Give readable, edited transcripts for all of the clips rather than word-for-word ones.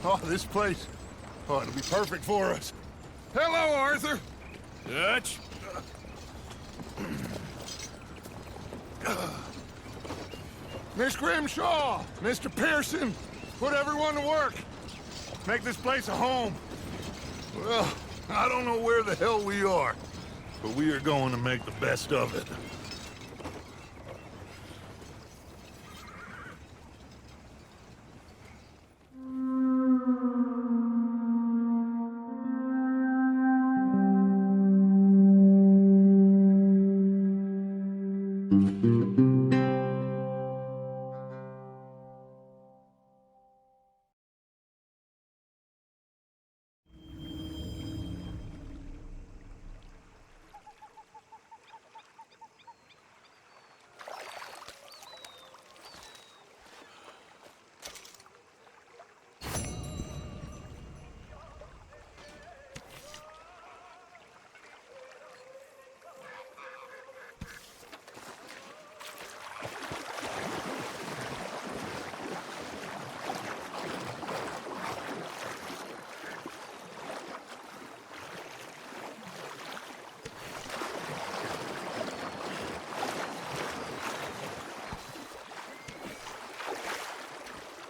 Oh, this place. Oh, it'll be perfect for us. Hello, Arthur. Dutch? Miss Grimshaw, Mr. Pearson, put everyone to work. Make this place a home. Well, I don't know where the hell we are, but we are going to make the best of it.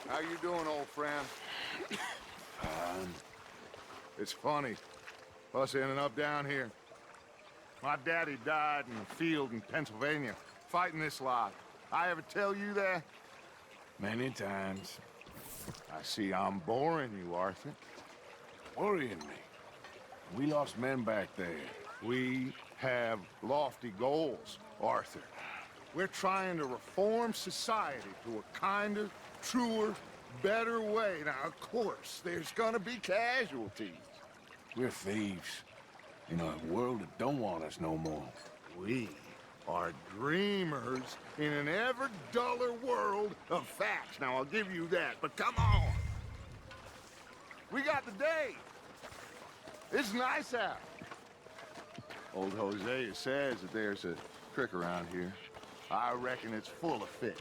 How you doing, old friend? It's funny, us ending up down here. My daddy died in the field in Pennsylvania, fighting this lot. I ever tell you that? Many times. I see I'm boring you, Arthur. Worrying me. We lost men back there. We have lofty goals, Arthur. We're trying to reform society to a kinder, truer, better way. Now, of course, there's gonna be casualties. We're thieves. In a world that don't want us no more. We are dreamers in an ever duller world of facts. Now, I'll give you that, but come on. We got the day. It's nice out. Old Hosea says that there's a creek around here. I reckon it's full of fish.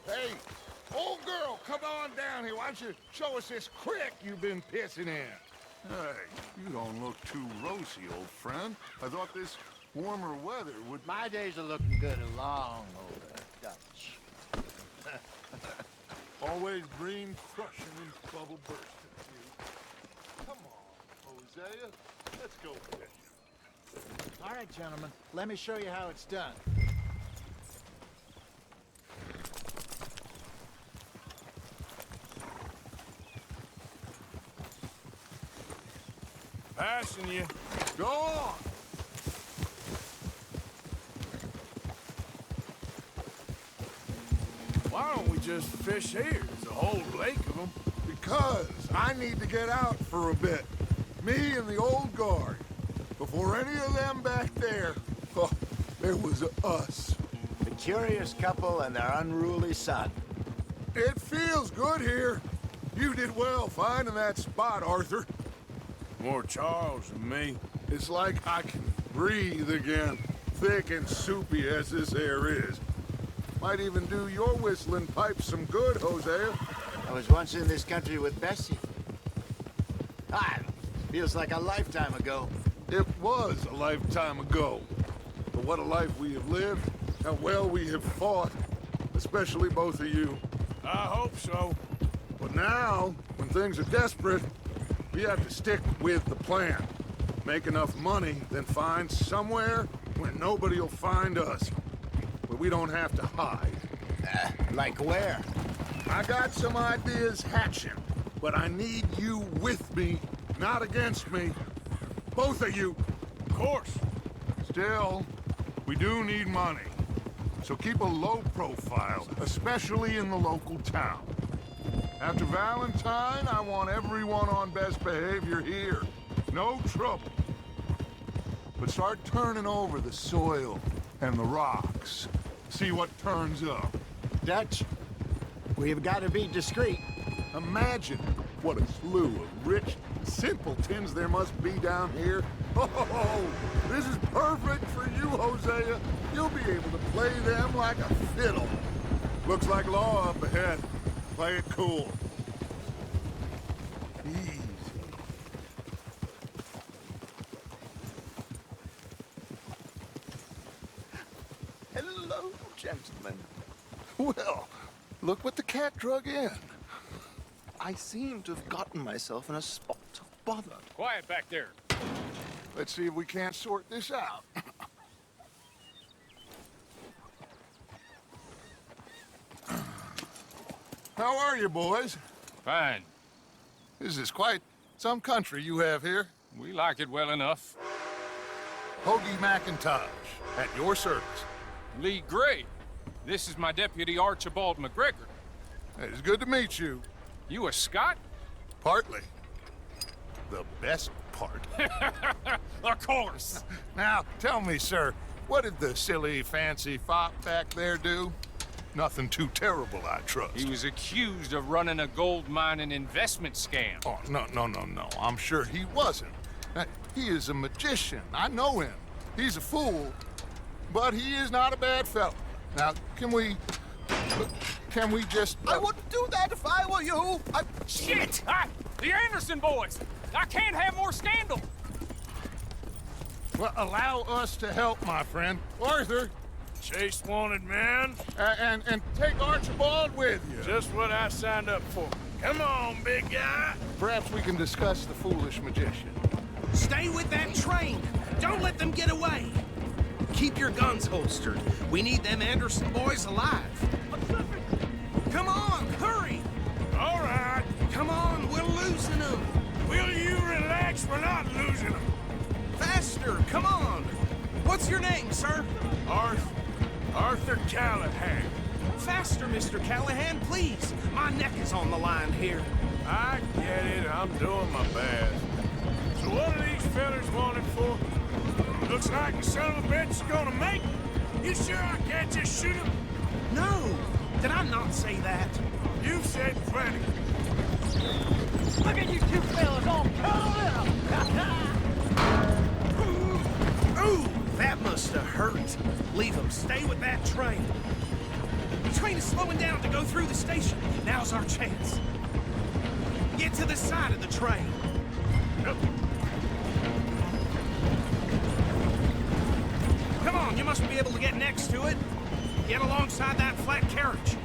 Hey, old girl, come on down here. Why don't you show us this creek you've been pissing in? Hey, you don't look too rosy, old friend. I thought this warmer weather would... My days are looking good along, older Dutch. Always green crushing and bubble bursting, you. Come on, Hosea. Let's go fishing. All right, gentlemen. Let me show you how it's done. Passing you. Go on! Why don't we just fish here? There's a whole lake of them. Because I need to get out for a bit. Me and the old guard. Before any of them back there, oh, there was us. The curious couple and their unruly son. It feels good here. You did well finding that spot, Arthur. More Charles than me. It's like I can breathe again, thick and soupy as this air is. Might even do your whistling pipes some good, Hosea. I was once in this country with Bessie. Ah, feels like a lifetime ago. It was a lifetime ago. But what a life we have lived, how well we have fought, especially both of you. I hope so. But now, when things are desperate, we have to stick with the plan. Make enough money, then find somewhere where nobody will find us. Where we don't have to hide. Like where? I got some ideas hatching, but I need you with me, not against me. Both of you. Of course. Still, we do need money. So keep a low profile, especially in the local town. After Valentine, I want everyone on best behavior here. No trouble. but start turning over the soil and the rocks. See what turns up. Dutch, we've got to be discreet. Imagine what a slew of rich simpletons there must be down here. Oh, this is perfect for you, Hosea. You'll be able to play them like a fiddle. Looks like law up ahead. Play it cool. Easy. Hello, gentlemen. Well, look what the cat drug in. I seem to have gotten myself in a spot of bother. Quiet back there. Let's see if we can't sort this out. How are you, boys? Fine. This is quite some country you have here. We like it well enough. Hoagie McIntosh, at your service. Lee Gray. This is my deputy Archibald McGregor. It's good to meet you. You a Scot? Partly. The best part. Of course. Now, tell me, sir, what did the silly, fancy fop back there do? Nothing too terrible, I trust. He was accused of running a gold mining investment scam. Oh, no. I'm sure he wasn't. He is a magician. I know him. He's a fool, but he is not a bad fellow. Now, can we just... I wouldn't do that if I were you. Shit! The Anderson boys! I can't have more scandal! Well, allow us to help, my friend. Arthur, Chase wanted man. and take Archibald with you. Just what I signed up for. Come on, big guy. Perhaps we can discuss the foolish magician. Stay with that train! Don't let them get away! Keep your guns holstered. We need them Anderson boys alive. Come on, hurry! All right. Come on, we're losing them! Will you relax? We're not losing them. Faster, come on! What's your name, sir? Arthur Callahan. Faster, Mr. Callahan, please! My neck is on the line here. I get it. I'm doing my best. So what are these fellas wanted for? Looks like the son of a bitch is gonna make it. You sure I can't just shoot him? No! Did I not say that? You said plenty. Look at you two fellas all cuddled up! Ooh, that must have hurt. Leave them. Stay with that train. The train is slowing down to go through the station. Now's our chance. Get to the side of the train. Come on, you must be able to get next to it. Get alongside that flat carriage.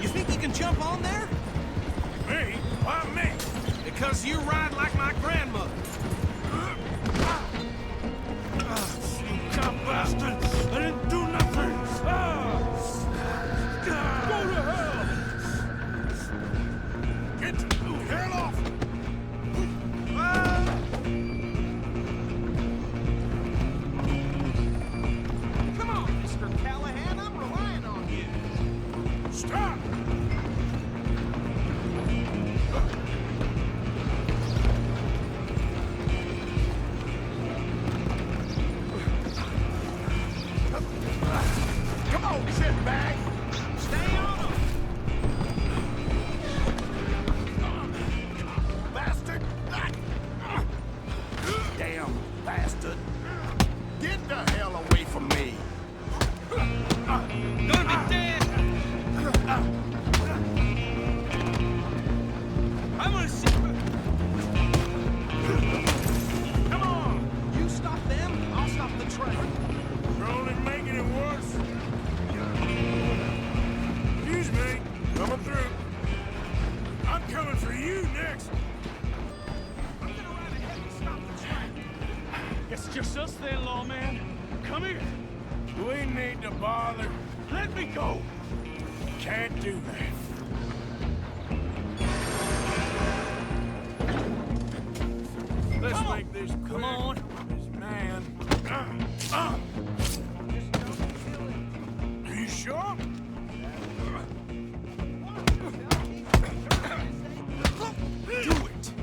You think you can jump on there? Me? Why me? Because you ride like my grandmother. Some bastard! I didn't do nothing! Go to hell! Get the hell off! Come on, Mr. Callahan, I'm relying on you. Stop! Come on, shitbag! Stay on them. Bastard! Damn bastard. Get the hell away from me. Gonna be dead. I'm gonna see. Come on. You stop them, I'll stop the train. You're only making it worse. Excuse me. Coming through. I'm coming for you next. I'm gonna ride ahead and stop the train. Guess it's just us then, lawman. Come here. We need to bother. Let me go. Can't do that. Let's make this quick. Come on. This man. Are you sure? Do it.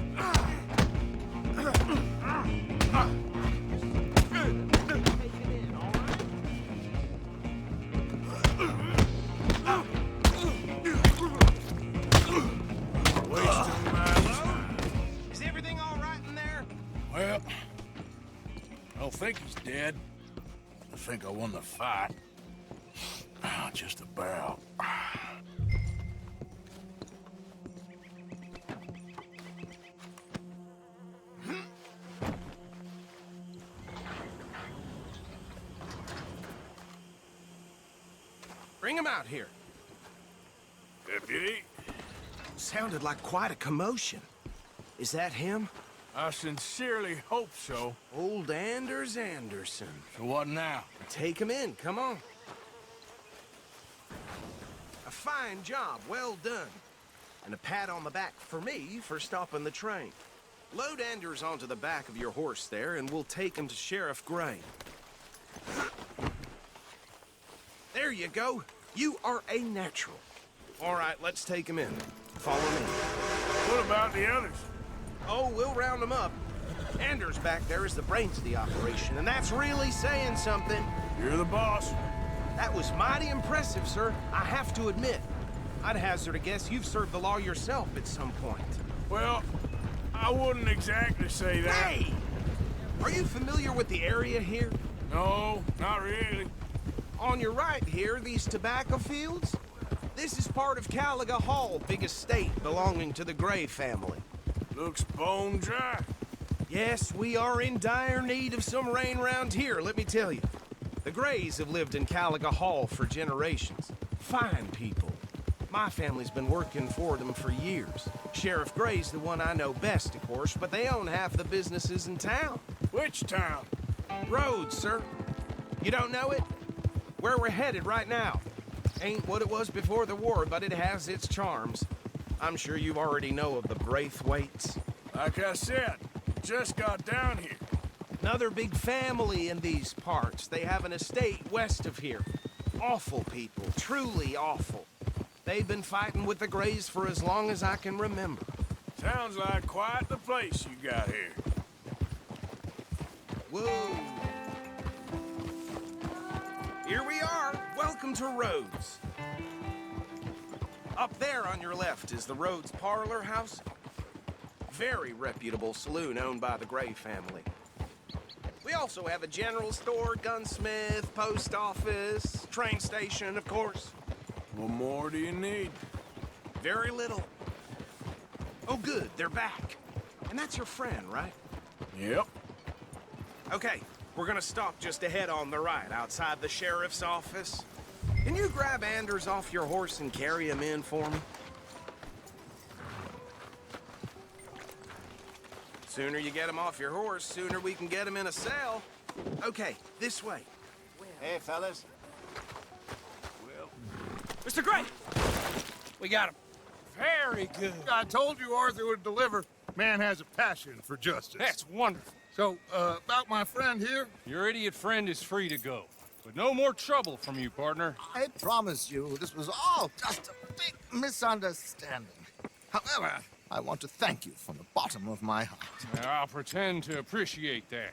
Well, I don't think he's dead. I think I won the fight. Just about. Bring him out here. Deputy, Sounded like quite a commotion. Is that him? I sincerely hope so. Old Anders Anderson. So what now? Take him in, come on. A fine job, well done. And a pat on the back for me for stopping the train. Load Anders onto the back of your horse there, and we'll take him to Sheriff Gray. There you go. You are a natural. All right, let's take him in. Follow me. What about the others? Oh, we'll round them up. Anders back there is the brains of the operation, and that's really saying something. You're the boss. That was mighty impressive, sir. I have to admit. I'd hazard a guess you've served the law yourself at some point. Well, I wouldn't exactly say that. Hey! Are you familiar with the area here? No, not really. On your right here, these tobacco fields? This is part of Caliga Hall, big estate belonging to the Gray family. Looks bone dry. Yes, we are in dire need of some rain round here, let me tell you. The Grays have lived in Caliga Hall for generations. Fine people. My family's been working for them for years. Sheriff Gray's the one I know best, of course, but they own half the businesses in town. Which town? Rhodes, sir. You don't know it? Where we're headed right now. Ain't what it was before the war, but it has its charms. I'm sure you already know of the Braithwaites. Like I said, just got down here. Another big family in these parts. They have an estate west of here. Awful people, truly awful. They've been fighting with the Grays for as long as I can remember. Sounds like quite the place you got here. Whoa. Here we are. Welcome to Rhodes. Up there on your left is the Rhodes Parlor House. Very reputable saloon owned by the Gray family. We also have a general store, gunsmith, post office, train station, of course. What more do you need? Very little. Oh, good, they're back. And that's your friend, right? Yep. Okay, we're gonna stop just ahead on the right, outside the sheriff's office. Can you grab Anders off your horse and carry him in for me? Sooner you get him off your horse, sooner we can get him in a cell. Okay, this way. Hey, fellas. Mr. Gray! We got him. Very good. I told you Arthur would deliver. Man has a passion for justice. That's wonderful. So, about my friend here, Your idiot friend is free to go. But no more trouble from you, partner. I promise you, this was all just a big misunderstanding. However, I want to thank you from the bottom of my heart. I'll pretend to appreciate that.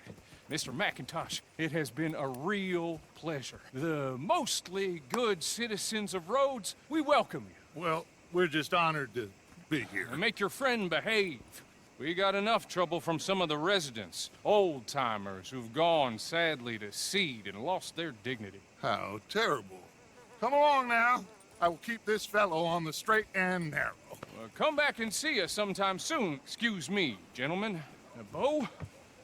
Mr. McIntosh, it has been a real pleasure. The mostly good citizens of Rhodes, we welcome you. well, we're just honored to be here. And make your friend behave. We got enough trouble from some of the residents, old-timers who've gone, sadly, to seed and lost their dignity. How terrible. Come along now. I will keep this fellow on the straight and narrow. Come back and see us sometime soon. Excuse me, gentlemen. Bo,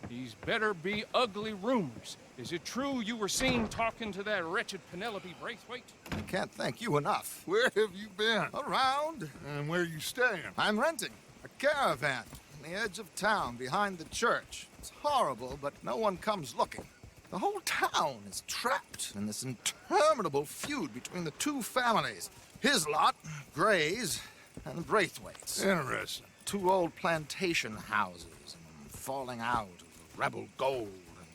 these better be ugly rumors. Is it true you were seen talking to that wretched Penelope Braithwaite? I can't thank you enough. Where have you been? Around, And where you staying? I'm renting a caravan on the edge of town behind the church. It's horrible, but no one comes looking. The whole town is trapped in this interminable feud between the two families. His lot, Gray's, and the Braithwaites. Interesting. Two old plantation houses, and falling out of rebel gold,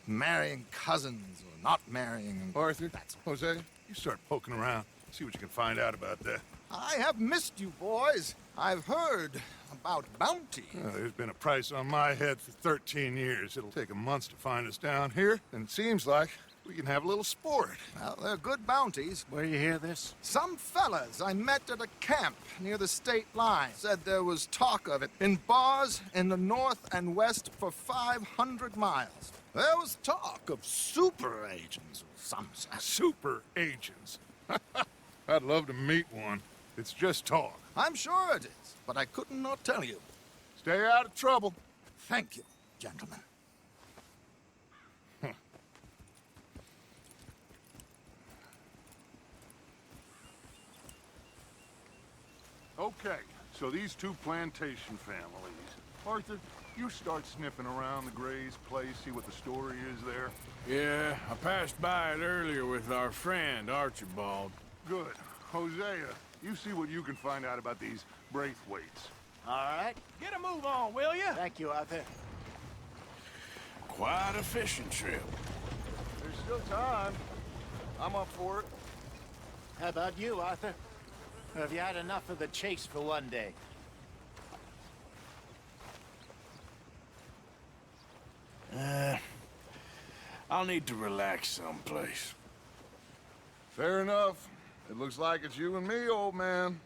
and marrying cousins or not marrying. And Arthur, Jose, you start poking around. See what you can find out about that. I have missed you, boys. I've heard about bounty. There's been a price on my head for 13 years. It'll take a month to find us down here, and it seems like We can have a little sport. Well, they're good bounties. Where you hear this? Some fellas I met at a camp near the state line said there was talk of it in bars in the north and west for 500 miles. There was talk of super agents or some such. Super agents. I'd love to meet one. It's just talk. I'm sure it is, but I couldn't not tell you. Stay out of trouble. Thank you, gentlemen. Okay, so these two plantation families. Arthur, you start sniffing around the Gray's place, see what the story is there. Yeah, I passed by it earlier with our friend, Archibald. Good. Hosea, you see what you can find out about these Braithwaites. All right. Get a move on, will you? Thank you, Arthur. Quite a fishing trip. There's still time. I'm up for it. How about you, Arthur? Or have you had enough of the chase for one day? I'll need to relax someplace. Fair enough. It looks like it's you and me, old man.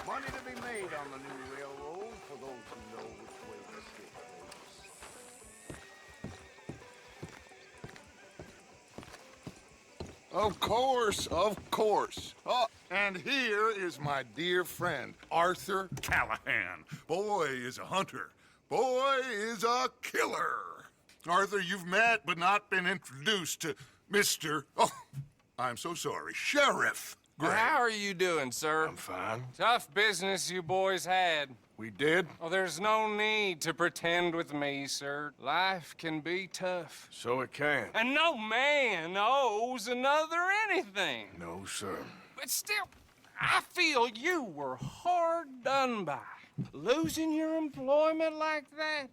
Money to be made on the new railroad for those who know which way the stick goes. Of course, of course. Oh, and here is my dear friend, Arthur Callahan. Boy is a hunter. Boy is a killer. Arthur, you've met but not been introduced to Mr. Oh, I'm so sorry, Sheriff Gray. How are you doing, sir? I'm fine. Tough business you boys had. We did? Oh, there's no need to pretend with me, sir. Life can be tough. So it can. And no man owes another anything. No, sir. But still, I feel you were hard done by. Losing your employment like that.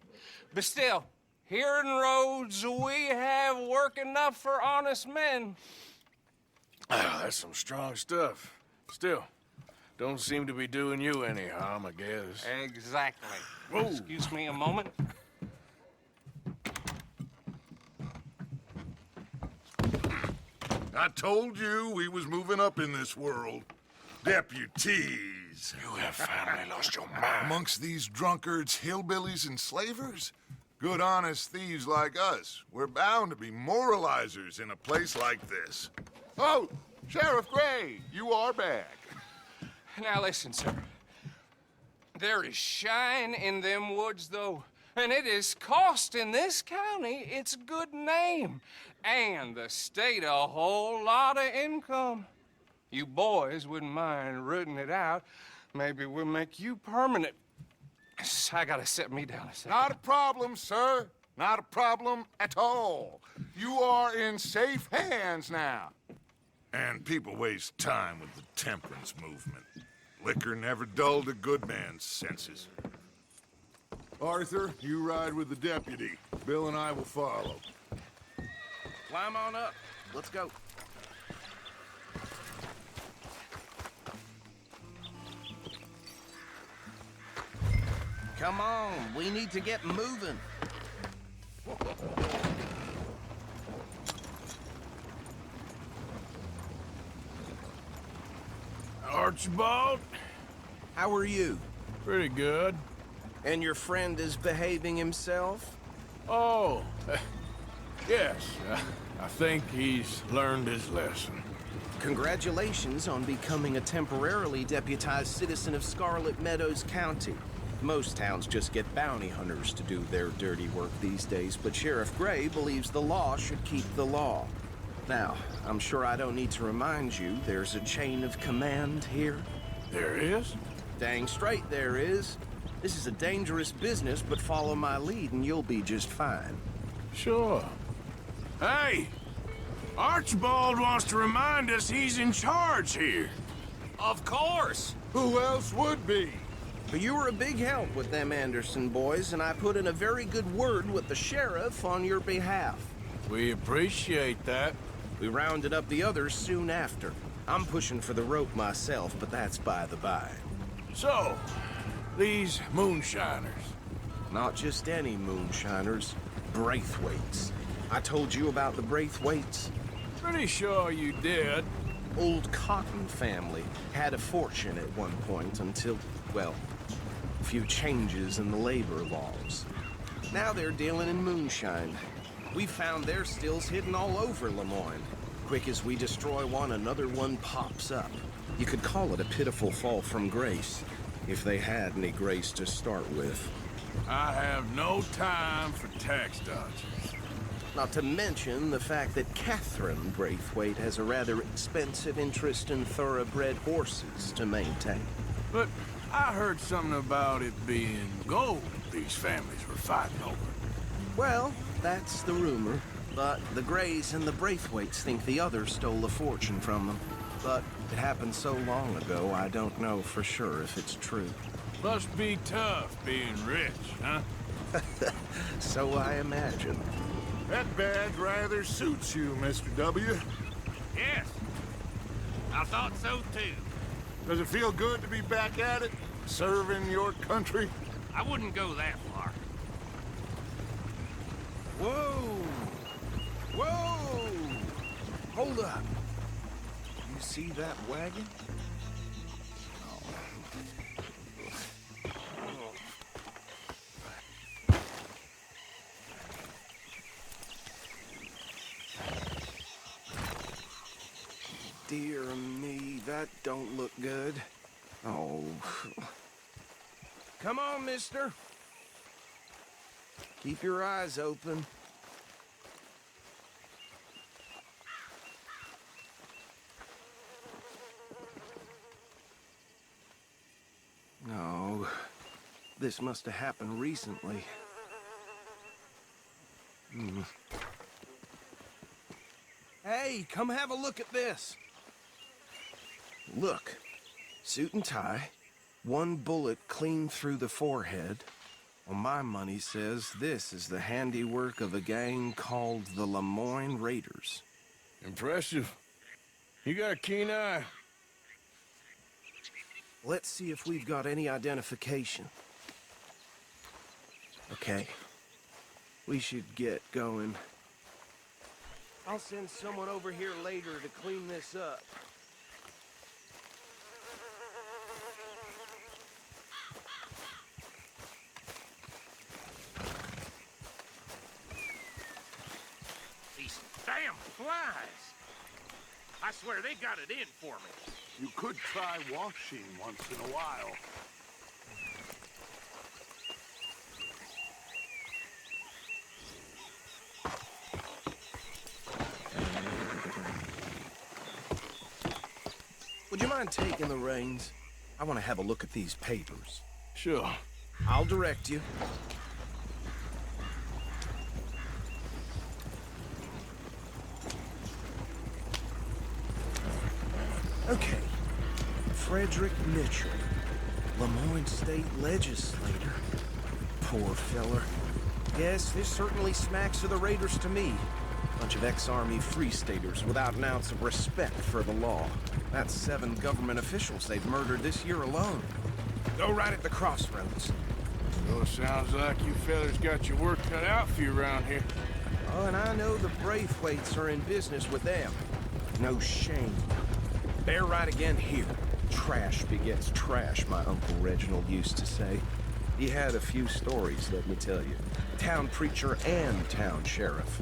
But still, here in Rhodes, we have work enough for honest men. That's some strong stuff. Still, don't seem to be doing you any harm, I guess. Exactly. Whoa. Excuse me a moment. I told you we was moving up in this world. Deputies. You have finally lost your mind. Amongst these drunkards, hillbillies, and slavers? Good, honest thieves like us. We're bound to be moralizers in a place like this. Oh, Sheriff Gray, you are back. Now listen, sir. There is shine in them woods, though, and it is costing this county its good name and the state a whole lot of income. You boys wouldn't mind rooting it out. Maybe we'll make you permanent. I gotta set me down a second. Not a problem, sir. Not a problem at all. You are in safe hands now. And people waste time with the temperance movement. Liquor never dulled a good man's senses. Arthur, you ride with the deputy. Bill and I will follow. Climb on up. Let's go. Come on, we need to get moving. Archibald? How are you? Pretty good. And your friend is behaving himself? Oh, yes. I think he's learned his lesson. Congratulations on becoming a temporarily deputized citizen of Scarlet Meadows County. Most towns just get bounty hunters to do their dirty work these days, but Sheriff Gray believes the law should keep the law. Now, I'm sure I don't need to remind you there's a chain of command here. There is? Dang straight there is. This is a dangerous business, but follow my lead and you'll be just fine. Sure. Hey! Archibald wants to remind us he's in charge here. Of course. Who else would be? But you were a big help with them Anderson boys, and I put in a very good word with the sheriff on your behalf. We appreciate that. We rounded up the others soon after. I'm pushing for the rope myself, but that's by the by. So, these moonshiners. Not just any moonshiners, Braithwaites. I told you about the Braithwaites. Pretty sure you did. Old Cotton family had a fortune at one point until, well, a few changes in the labor laws. Now they're dealing in moonshine. We found their stills hidden all over Lemoyne. Quick as we destroy one, another one pops up. You could call it a pitiful fall from grace, if they had any grace to start with. I have no time for tax dodgers. Not to mention the fact that Catherine Braithwaite has a rather expensive interest in thoroughbred horses to maintain. But I heard something about it being gold these families were fighting over. Well, that's the rumor. But the Greys and the Braithwaites think the others stole a fortune from them. But it happened so long ago, I don't know for sure if it's true. Must be tough being rich, huh? So I imagine. That badge rather suits you, Mr. W. Yes. I thought so too. Does it feel good to be back at it? Serving your country? I wouldn't go that far. Whoa! Whoa! Hold up. You see that wagon? Dear me, that don't look good. Oh. Come on, mister. Keep your eyes open. No. This must have happened recently. Hey, come have a look at this. Look. Suit and tie. One bullet clean through the forehead. Well, my money says this is the handiwork of a gang called the Lemoyne Raiders. Impressive. You got a keen eye. Let's see if we've got any identification. Okay. We should get going. I'll send someone over here later to clean this up. These damn flies. I swear they got it in for me. You could try washing once in a while. Would you mind taking the reins? I want to have a look at these papers. Sure. I'll direct you. Okay. Frederick Mitchell, Lemoyne State Legislator. Poor feller. Yes, this certainly smacks of the Raiders to me. Bunch of ex-Army Free Staters without an ounce of respect for the law. That's 7 government officials they've murdered this year alone. Go right at the crossroads. So it sounds like you fellas got your work cut out for you around here. Oh, and I know the Braithwaites are in business with them. No shame. They're right again here. Trash begets trash, my Uncle Reginald used to say. He had a few stories, let me tell you. Town preacher and town sheriff.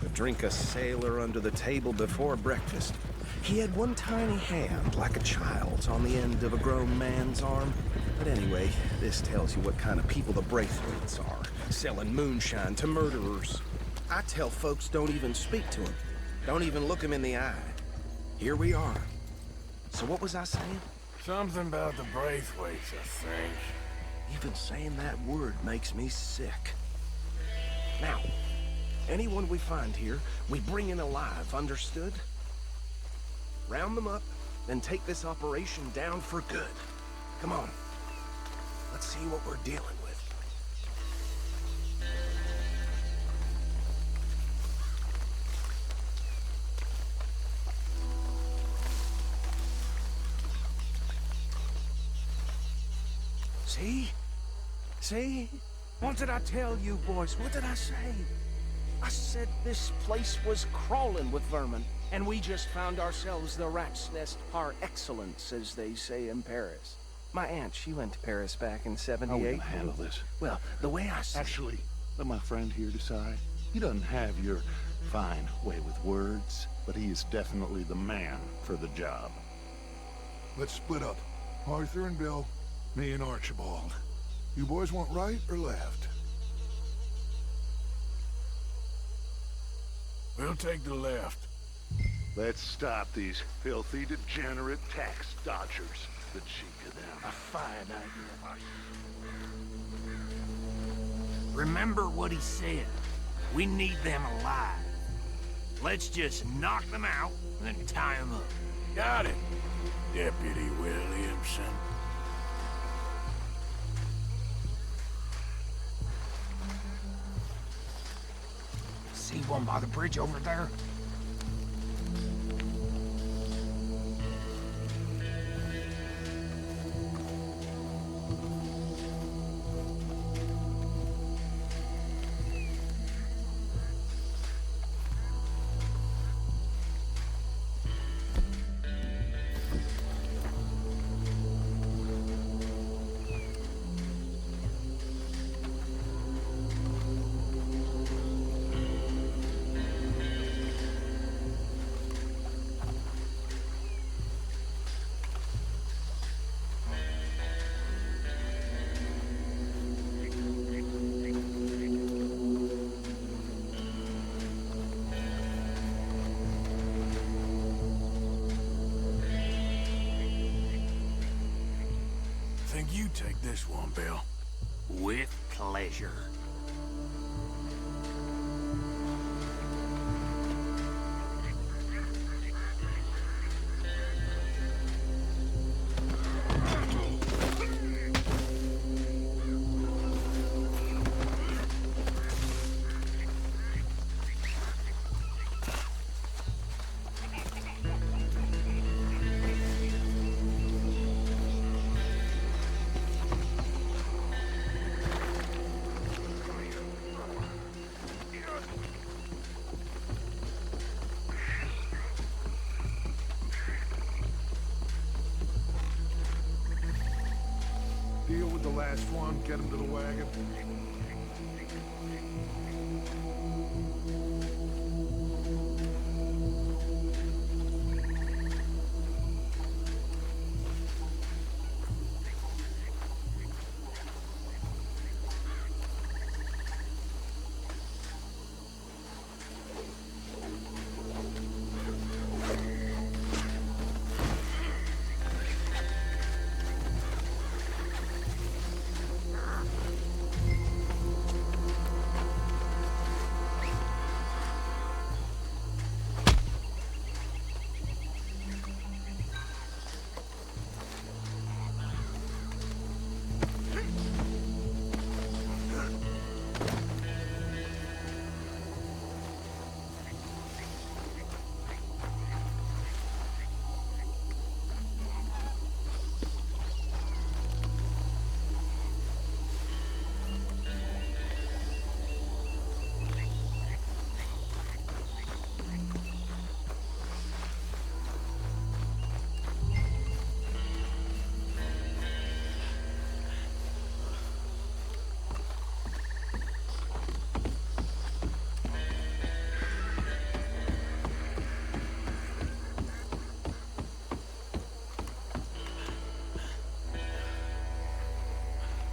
Would drink a sailor under the table before breakfast. He had one tiny hand, like a child's, on the end of a grown man's arm. But anyway, this tells you what kind of people the Braithwaites are. Selling moonshine to murderers. I tell folks don't even speak to him. Don't even look him in the eye. Here we are. So what was I saying? Something about the Braithwaites, I think. Even saying that word makes me sick. Now, Anyone we find here, we bring in alive, understood? Round them up, then take this operation down for good. Come on. Let's see what we're dealing with. See? See? What did I tell you, boys? What did I say? I said this place was crawling with vermin, and we just found ourselves the rat's nest par excellence, as they say in Paris. My aunt, she went to Paris back in '78. How are we gonna handle this? Well, the way I see Actually, let my friend here decide. He doesn't have your fine way with words, but he is definitely the man for the job. Let's split up. Arthur and Bill, me and Archibald. You boys want right or left? We'll take the left. Let's stop these filthy, degenerate tax dodgers. The cheek of them. A fine idea. Remember what he said. We need them alive. Let's just knock them out and then tie them up. Got it, Deputy Williamson. See one by the bridge over there? Think you take this one, Bill. With pleasure. Deal with the last one, get him to the wagon.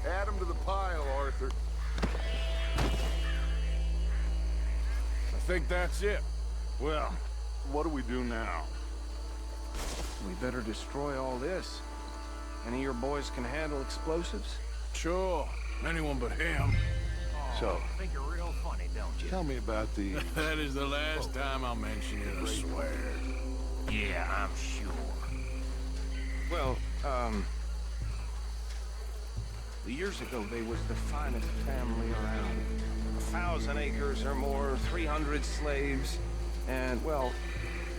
Add him to the pile, Arthur. I think that's it. Well, what do we do now? we better destroy all this. Any of your boys can handle explosives? Sure. Anyone but him. So, I think you're real funny, don't you? tell me about the... That is the last time I'll mention it, I swear. Yeah, I'm sure. Well, years ago, they was the finest family around. 1,000 acres or more, 300 slaves, and, well,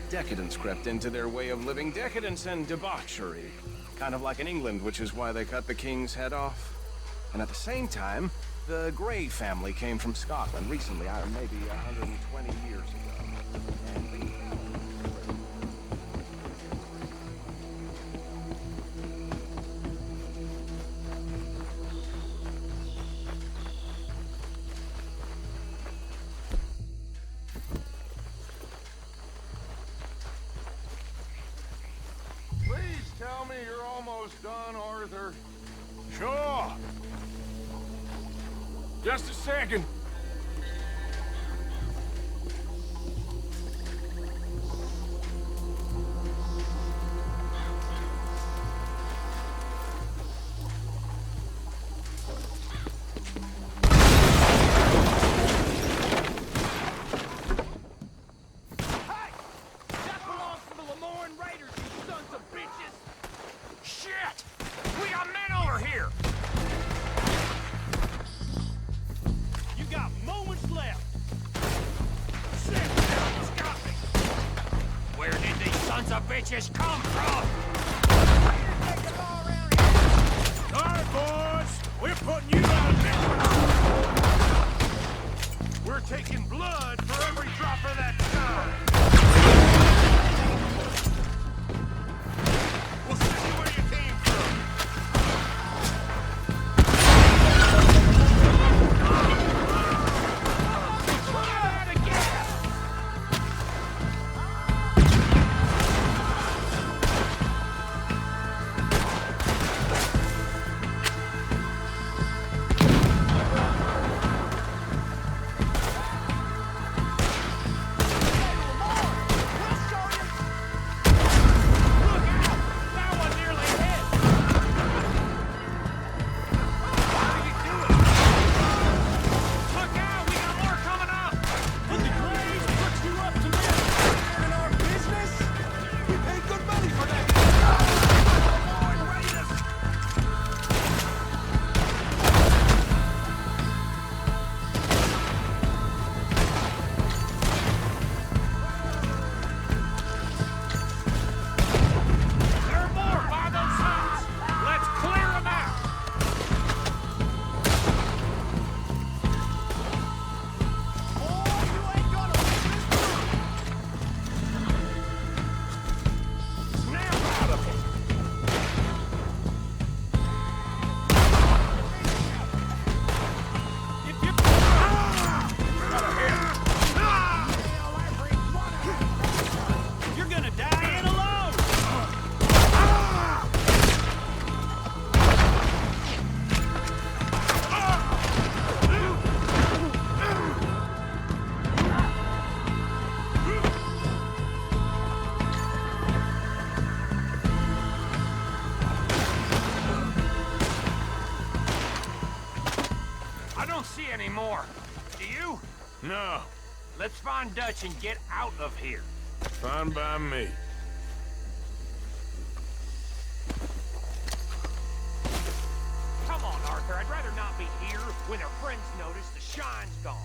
decadence crept into their way of living. Decadence and debauchery. Kind of like in England, which is why they cut the king's head off. And at the same time, the Grey family came from Scotland recently, maybe 120 years ago. And they... Please tell me you're almost done, Arthur. Sure. Just a second. Bitches come from! Sorry, boys. We're putting you out of business. We're taking blood for every drop of that time. We'll send you where you came from. Anymore. Do you? No. Let's find Dutch and get out of here. Fine by me. Come on, Arthur. I'd rather not be here when our friends notice the shine's gone.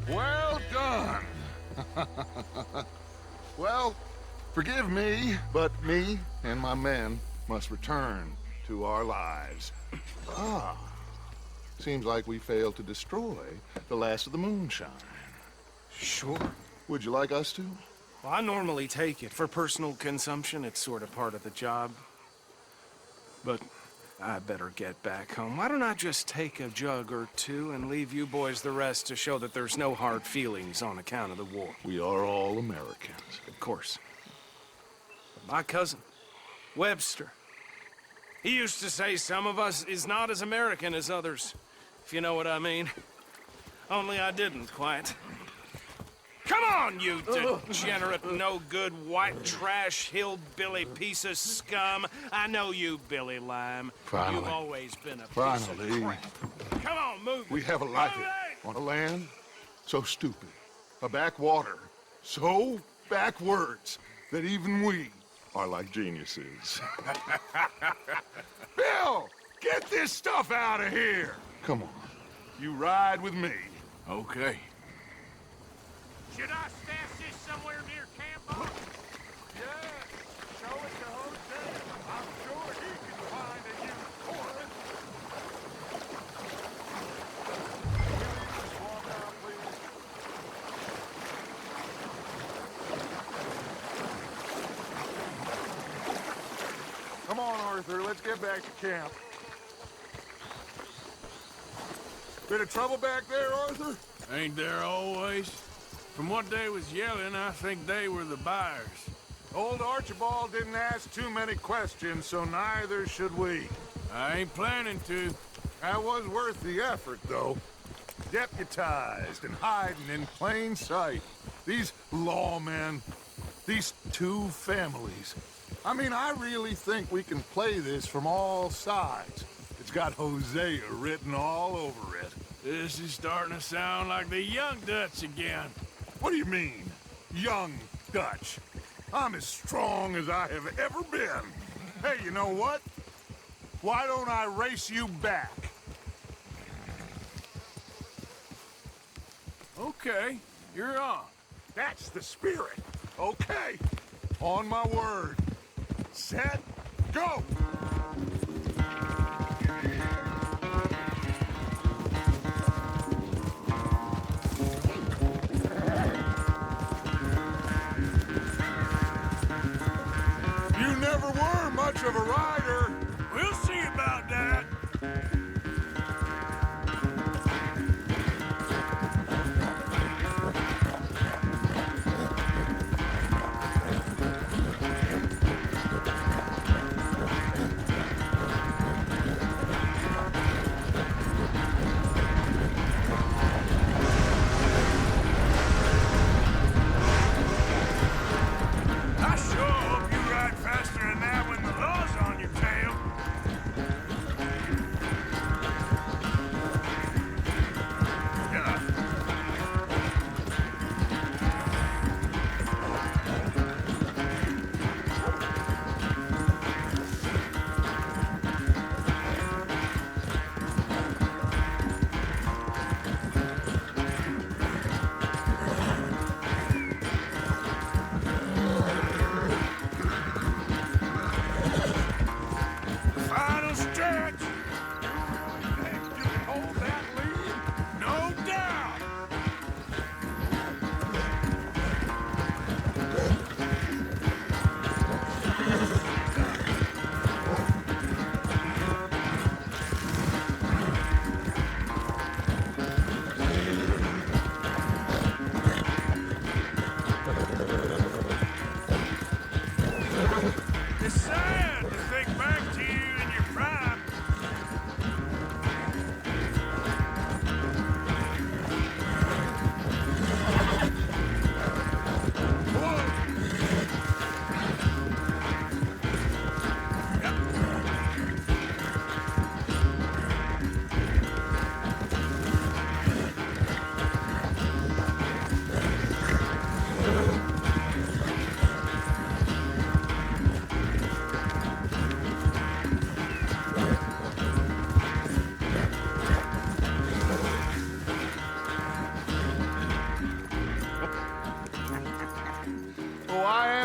Well done. Well, forgive me, but me and my men must return to our lives. Ah, seems like we failed to destroy the last of the moonshine. Sure. Would you like us to? Well, I normally take it. For personal consumption, it's sort of part of the job. But I better get back home. Why don't I just take a jug or two and leave you boys the rest to show that there's no hard feelings on account of the war? We are all Americans. Of course. But my cousin, Webster, he used to say some of us is not as American as others, if you know what I mean. Only I didn't quite. Come on, you degenerate, no-good, white trash, hillbilly piece of scum. I know you, Billy Lime. Finally. You've always been a piece Finally. of crap. Come on, move. We have a life on a land so stupid, a backwater so backwards that even we are like geniuses. Bill, get this stuff out of here. Come on, you ride with me. Okay. Should I stash this somewhere near camp? Yeah, show it to Jose. I'm sure he can find a use for it. Just walk out, please. Come on, Arthur, let's get back to camp. Bit of trouble back there, Arthur? Ain't there always? From what they was yelling, I think they were the buyers. Old Archibald didn't ask too many questions, so neither should we. I ain't planning to. That was worth the effort, though. Deputized and hiding in plain sight. These lawmen, these two families. I mean, I really think we can play this from all sides. It's got Hosea written all over it. This is starting to sound like the Young Dutch again. What do you mean, young Dutch? I'm as strong as I have ever been. Hey, you know what? Why don't I race you back? Okay, you're on. That's the spirit. Okay, on my word. Set, go! You never were much of a rider. We'll see about that. I sure hope you ride faster than that when the law's on your tail.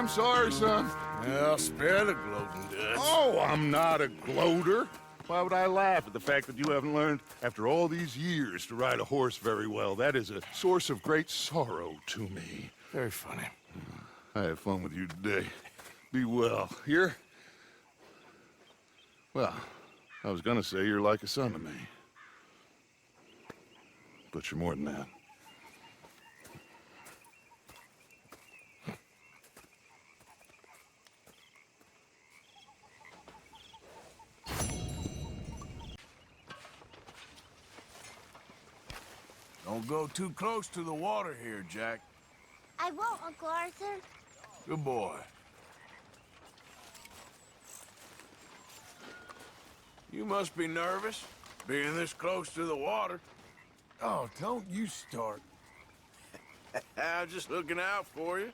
I'm sorry, son. Well, spare the gloating, Dutch. Oh, I'm not a gloater. Why would I laugh at the fact that you haven't learned, after all these years, to ride a horse very well? That is a source of great sorrow to me. Very funny. I had fun with you today. Be well. Here? Well, I was gonna say you're like a son to me. But you're more than that. Don't go too close to the water here, Jack. I won't, Uncle Arthur. Good boy. You must be nervous, being this close to the water. Oh, don't you start. I'm just looking out for you.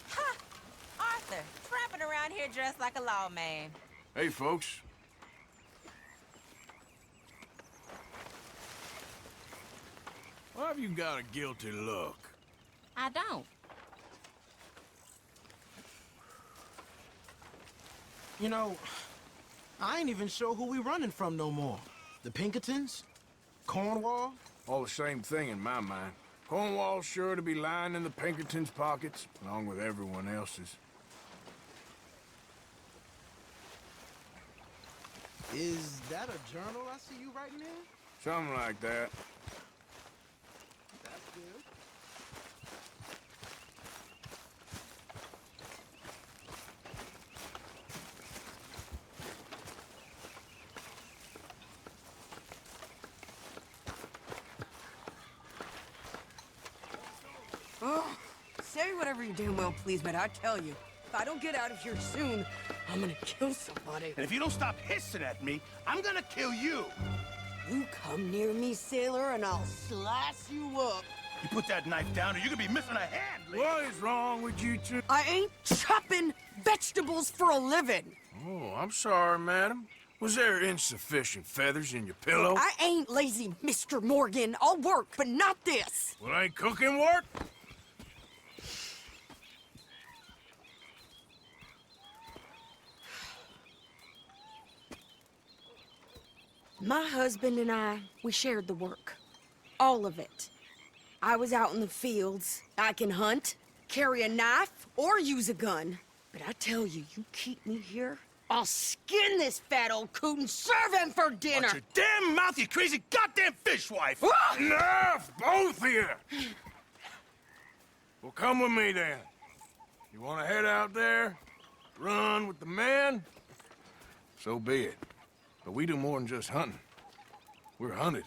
Ha! Arthur, tramping around here dressed like a lawman. Hey, folks. Why have you got a guilty look? I don't. You know, I ain't even sure who we running from no more. The Pinkertons? Cornwall? All the same thing in my mind. Cornwall's sure to be lying in the Pinkertons' pockets, along with everyone else's. Is that a journal I see you writing in? Something like that. That's good. Oh, say whatever you damn well please, but I tell you, if I don't get out of here soon, I'm gonna kill somebody. And if you don't stop hissing at me, I'm gonna kill you. You come near me, sailor, and I'll slice you up. You put that knife down or you're gonna be missing a hand, lady. What is wrong with you two? I ain't chopping vegetables for a living. Oh, I'm sorry, madam. Was there insufficient feathers in your pillow? I ain't lazy, Mr. Morgan. I'll work, but not this. Well, ain't cooking work? My husband and I, we shared the work. All of it. I was out in the fields. I can hunt, carry a knife, or use a gun. But I tell you, you keep me here, I'll skin this fat old coot and serve him for dinner! Watch your damn mouth, you crazy goddamn fishwife! Enough, both of you! Well, come with me, then. You want to head out there? Run with the men? So be it. But we do more than just hunting. We're hunted.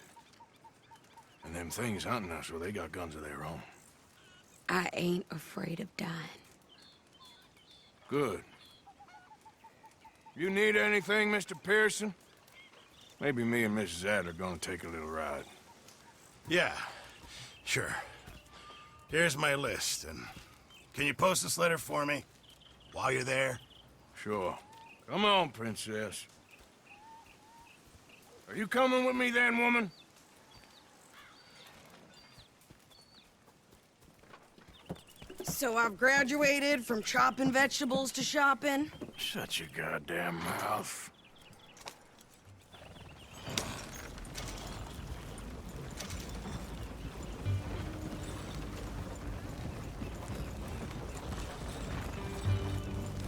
And them things hunting us, well, they got guns of their own. I ain't afraid of dying. Good. You need anything, Mr. Pearson? Maybe me and Mrs. Ad are gonna take a little ride. Yeah, sure. Here's my list, and can you post this letter for me while you're there? Sure. Come on, Princess. Are you coming with me then, woman? So I've graduated from chopping vegetables to shopping? Shut your goddamn mouth.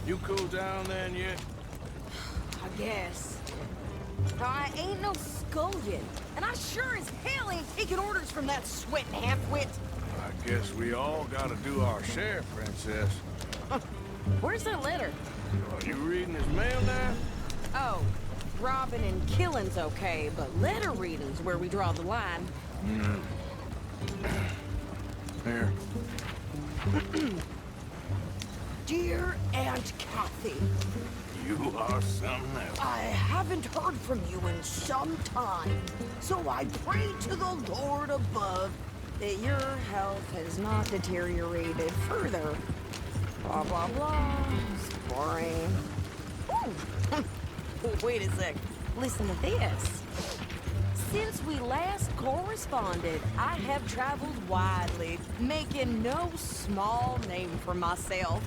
You cool down then yet? I guess. I ain't no scullion, and I sure as hell ain't taking orders from that sweating half-wit. I guess we all gotta do our share, Princess. Where's that letter? Are you reading his mail now? Oh, robbing and killing's okay, but letter reading's where we draw the line. Here. Dear Aunt Kathy, You are something else. I haven't heard from you in some time, so I pray to the Lord above that your health has not deteriorated further. Blah, blah, blah. It's boring. Ooh. Wait a sec. Listen to this. Since we last corresponded, I have traveled widely, making no small name for myself.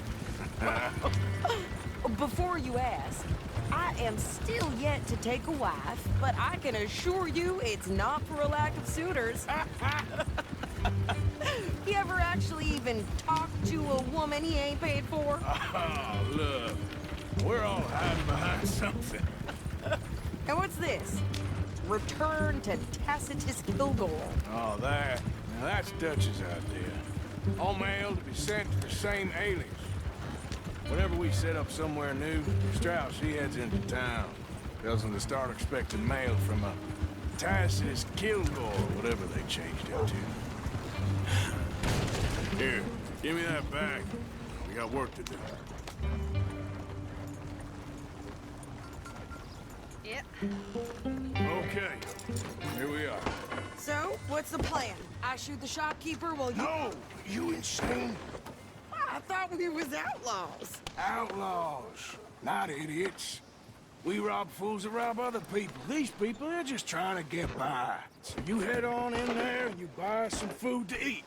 Before you ask, I am still yet to take a wife, but I can assure you it's not for a lack of suitors. You ever actually even talk to a woman he ain't paid for? Oh, look. We're all hiding behind something. And what's this? Return to Tacitus Kilgore. Oh, that. Now that's Dutch's idea. All mail to be sent to the same alias. Whenever we set up somewhere new, Strauss, he heads into town. Tells them to start expecting mail from a Tacitus Kilgore, whatever they changed it to. Here, give me that bag. We got work to do. Yep. Okay, here we are. So, what's the plan? I shoot the shopkeeper while you... No! You insane? I thought we was outlaws. Outlaws, not idiots. We rob fools that rob other people. These people, they're just trying to get by. So you head on in there and you buy some food to eat.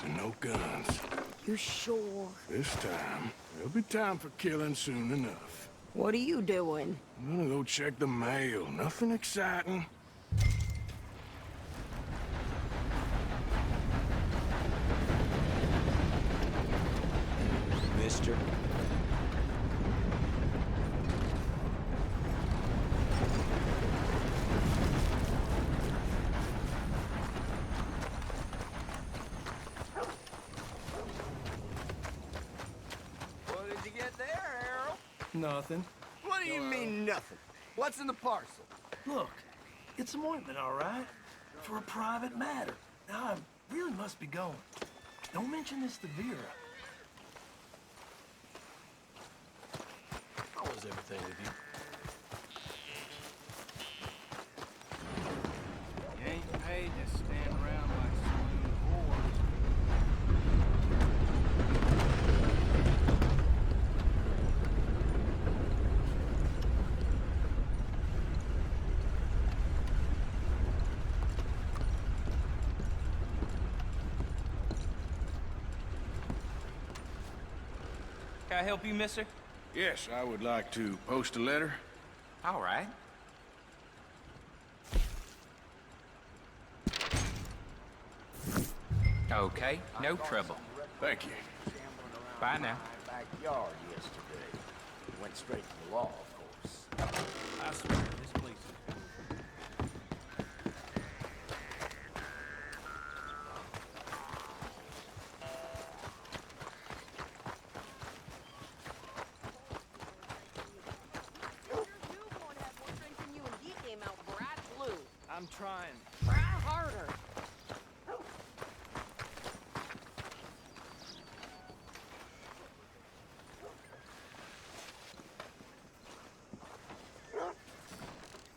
And no guns. You're sure? This time, there'll be time for killing soon enough. What are you doing? I'm gonna go check the mail. Nothing exciting. Mister. What did you get there, Harold? Nothing. What do you mean, nothing? What's in the parcel? Look, it's some ointment, all right? For a private matter. Now, I really must be going. Don't mention this to Vera. How was everything with you? You ain't paid to stand around like saloon whores. Can I help you, mister? Yes, I would like to post a letter. All right. Okay, no trouble. Thank you. Bye now. Backyard yesterday. Went straight to the law, of course. I swear, this place is... I'm trying. Try harder.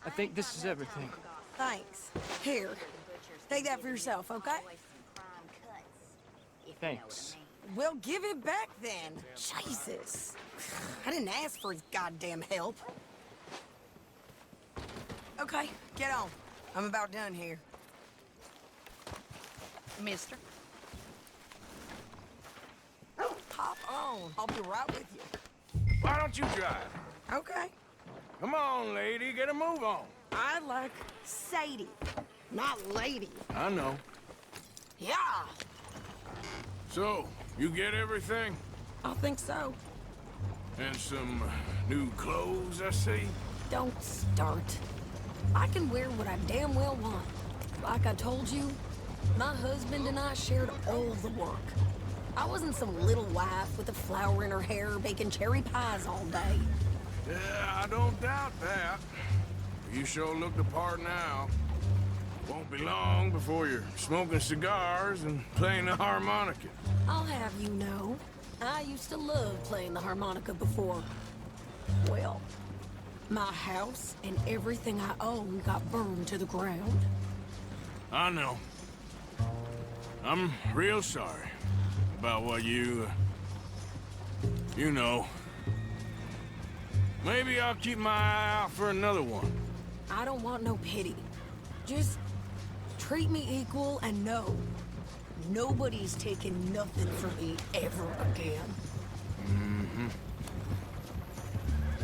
I think this is everything. Thanks. Here. Take that for yourself, okay? Thanks. Well, give it back then. Jesus. I didn't ask for his goddamn help. Okay, get on. I'm about done here. Mister. Hop on. I'll be right with you. Why don't you drive? Okay. Come on, lady, get a move on. I like Sadie, not lady. I know. Yeah. So, you get everything? I think so. And some new clothes, I see? Don't start. I can wear what I damn well want. Like I told you, my husband and I shared all the work. I wasn't some little wife with a flower in her hair baking cherry pies all day. Yeah, I don't doubt that. You sure look the part now. Won't be long before you're smoking cigars and playing the harmonica. I'll have you know, I used to love playing the harmonica before. Well, my house and everything I own got burned to the ground. I know. I'm real sorry about what you know. Maybe I'll keep my eye out for another one. I don't want no pity. Just treat me equal and know nobody's taking nothing from me ever again. Mm-hmm.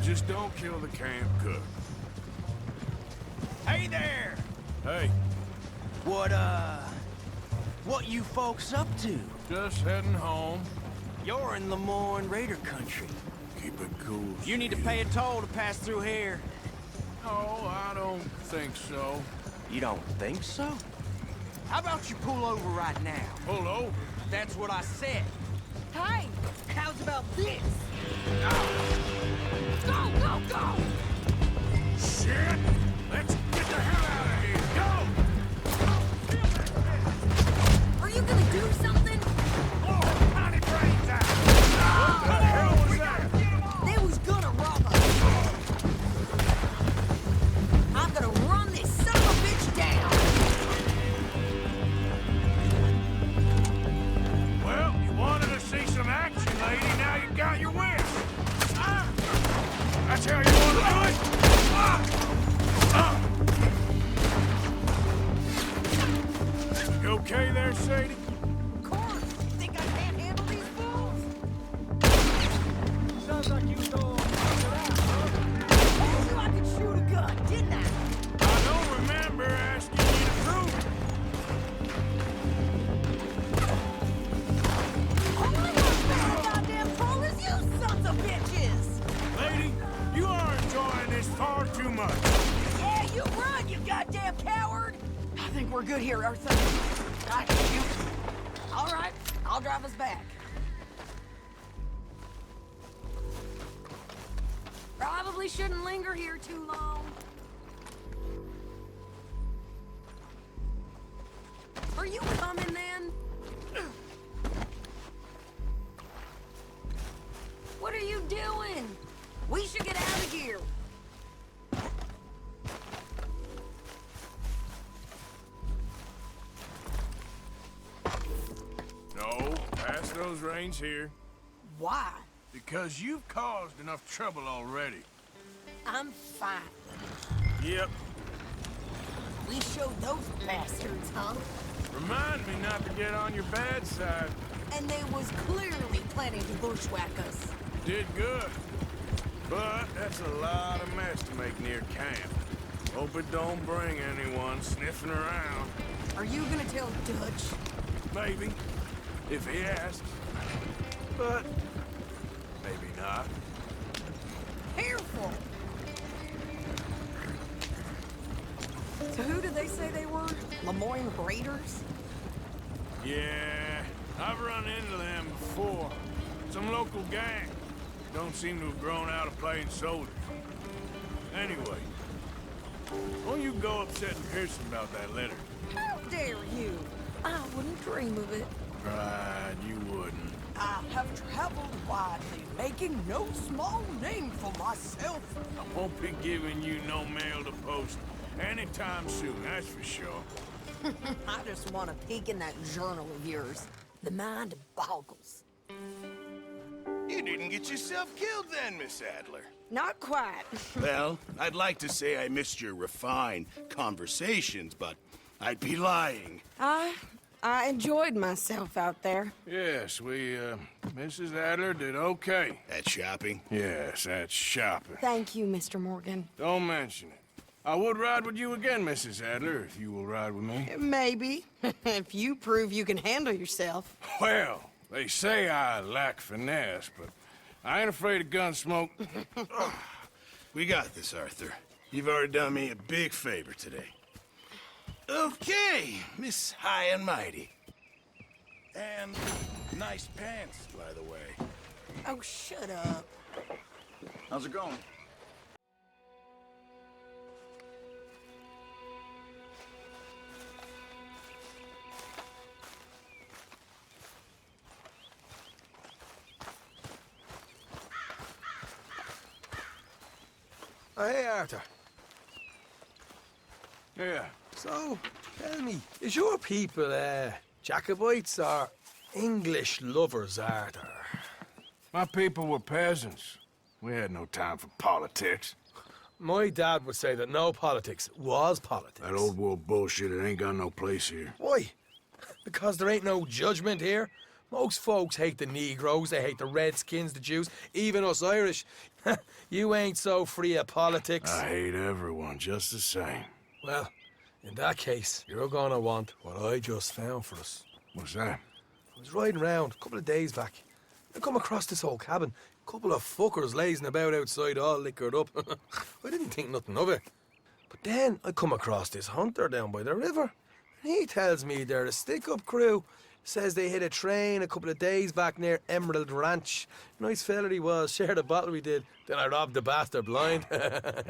Just don't kill the camp cook. Hey there! Hey, What you folks up to? just heading home. You're in Lemoyne Raider country. Keep it cool. You need to pay a toll to pass through here. No, I don't think so. You don't think so? How about you pull over right now? Pull over? That's what I said. Hey, how's about this? Go, go, go! Shit! Let's get the hell out of here! Go! Are you gonna do something? Oh, honey brains out! What the hell was that? They was gonna rob us. I'm gonna run this son of a bitch down. Well, you wanted to see some action, lady. Now you got your wish. That's how you want to do it? You okay there, Sadie? Of course. Think I can't handle these fools? Sounds like you know. Told you I could shoot a gun, didn't I? I don't remember asking you to prove it. All I want is goddamn trollers, you sons of bitches! Lady, you are enjoying this far too much. Yeah, you run, you goddamn coward! I think we're good here, Arthur. I can shoot. All right, I'll drive us back. Probably shouldn't linger here too long. Are you coming then? What are you doing? We should get out of here. No, pass those reins here. Why? Because you've caused enough trouble already. I'm fine. Yep. We showed those bastards, huh? Remind me not to get on your bad side. And they was clearly planning to bushwhack us. Did good. But that's a lot of mess to make near camp. Hope it don't bring anyone sniffing around. Are you gonna tell Dutch? Maybe. If he asks. But maybe not. Careful! So who did they say they were? Lemoyne Raiders? Yeah, I've run into them before. Some local gang. Don't seem to have grown out of playing soldiers. Anyway, won't you go upset and Pearson about that letter? How dare you? I wouldn't dream of it. Right, you wouldn't. I have traveled widely, making no small name for myself. I won't be giving you no mail to post anytime soon, that's for sure. I just want to peek in that journal of yours. The mind boggles. You didn't get yourself killed then, Miss Adler. Not quite. Well, I'd like to say I missed your refined conversations, but I'd be lying. I enjoyed myself out there. Yes, Mrs. Adler did okay. At shopping? Yes, that's shopping. Thank you, Mr. Morgan. Don't mention it. I would ride with you again, Mrs. Adler, if you will ride with me. Maybe. If you prove you can handle yourself. Well, they say I lack finesse, but I ain't afraid of gun smoke. We got this, Arthur. You've already done me a big favor today. Okay, Miss High and Mighty. And nice pants, by the way. Oh, shut up. How's it going? Oh, hey, Arthur. Yeah. So, tell me, is your people, Jacobites or English lovers, Arthur? My people were peasants. We had no time for politics. My dad would say that no politics was politics. That old world bullshit, it ain't got no place here. Why? Because there ain't no judgment here. Most folks hate the Negroes, they hate the Redskins, the Jews, even us Irish. You ain't so free of politics. I hate everyone just the same. Well, in that case, you're gonna want what I just found for us. What's that? I was riding round a couple of days back. I come across this old cabin. A couple of fuckers lazing about outside all liquored up. I didn't think nothing of it. But then I come across this hunter down by the river. And he tells me they're a stick-up crew. Says they hit a train a couple of days back near Emerald Ranch. Nice fella he was, shared a bottle we did. Then I robbed the bastard blind.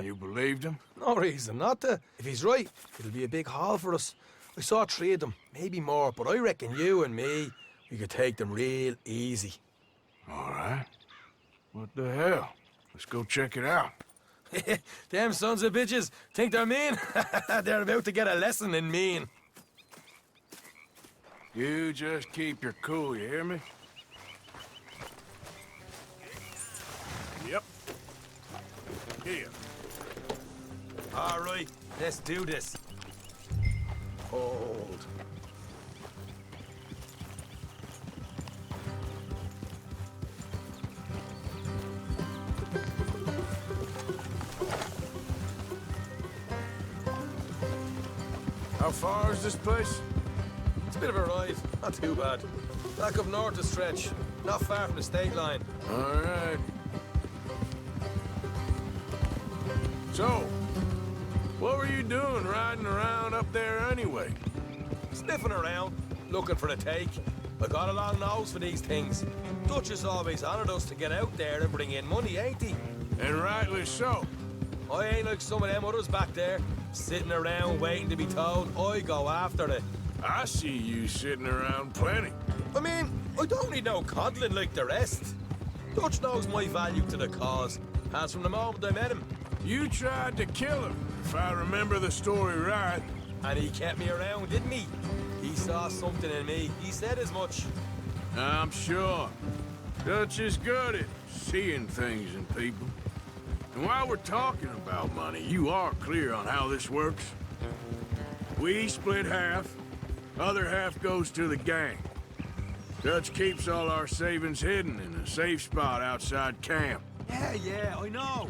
You believed him? No reason not to. If he's right, it'll be a big haul for us. I saw 3 of them, maybe more, but I reckon you and me, we could take them real easy. All right. What the hell? Let's go check it out. Them sons of bitches think they're mean. They're about to get a lesson in mean. You just keep your cool, you hear me? Yep. Here. All right, let's do this. Hold. How far is this place? It's a bit of a ride, not too bad. Back up north a stretch, not far from the state line. All right. So, what were you doing riding around up there anyway? Sniffing around, looking for a take. I got a long nose for these things. Dutch has always honoured us to get out there and bring in money, ain't he? And rightly so. I ain't like some of them others back there, sitting around waiting to be told. I go after it. I see you sitting around plenty. I mean, I don't need no coddling like the rest. Dutch knows my value to the cause, as from the moment I met him. You tried to kill him, if I remember the story right. And he kept me around, didn't he? He saw something in me. He said as much. I'm sure. Dutch is good at seeing things in people. And while we're talking about money, you are clear on how this works? We split half. Other half goes to the gang. Dutch keeps all our savings hidden in a safe spot outside camp. Yeah, I know.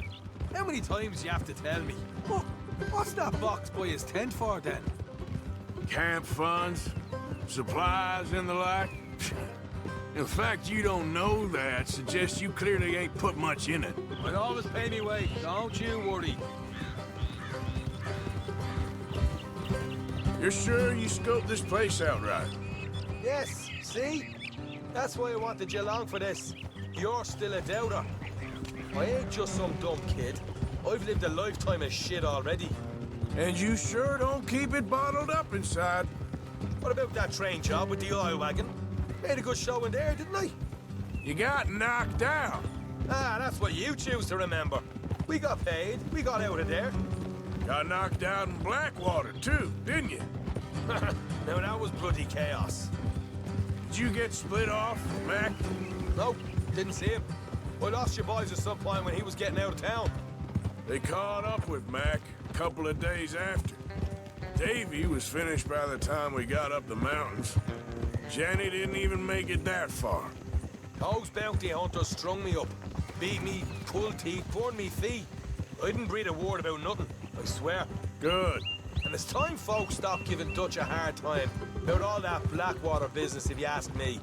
How many times you have to tell me? What's that box by his tent for, then? Camp funds, supplies, and the like. In fact, you don't know that suggests you clearly ain't put much in it. I always pay me way, don't you worry. You're sure you scoped this place out right? Yes, see? That's why I wanted you along for this. You're still a doubter. I ain't just some dumb kid. I've lived a lifetime of shit already. And you sure don't keep it bottled up inside. What about that train job with the oil wagon? Made a good show in there, didn't I? You got knocked out. Ah, that's what you choose to remember. We got paid. We got out of there. Got knocked out in Blackwater, too, didn't you? Now, that was bloody chaos. Did you get split off, Mac? No, didn't see him. I lost your boys at some point when he was getting out of town. They caught up with Mac a couple of days after. Davy was finished by the time we got up the mountains. Jenny didn't even make it that far. Those bounty hunters strung me up, beat me, pulled teeth, burned me feet. I didn't breathe a word about nothing, I swear. Good. And it's time folks stopped giving Dutch a hard time about all that Blackwater business, if you ask me.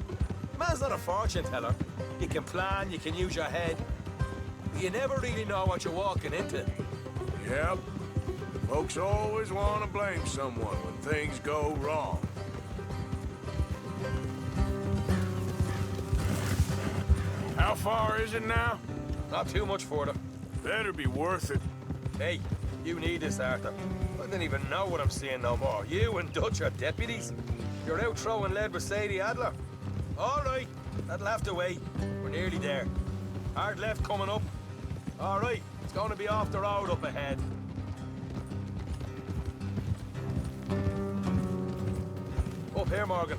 Man's not a fortune teller. You can plan, you can use your head. But you never really know what you're walking into. Yep. Folks always want to blame someone when things go wrong. How far is it now? Not too much further. Better be worth it. Hey, you need this, Arthur. I don't even know what I'm seeing no more. You and Dutch are deputies. You're out throwing lead with Sadie Adler. All right, that'll have to wait. We're nearly there. Hard left coming up. All right, it's going to be off the road up ahead. Up here, Morgan.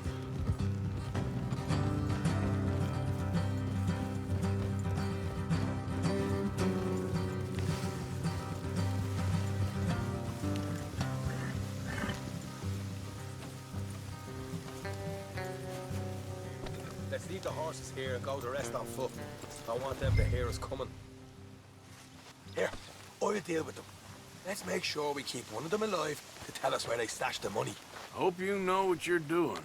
leave the horses here and go the rest on foot. I want them to hear us coming. Here, I'll deal with them. Let's make sure we keep one of them alive to tell us where they stashed the money. Hope you know what you're doing.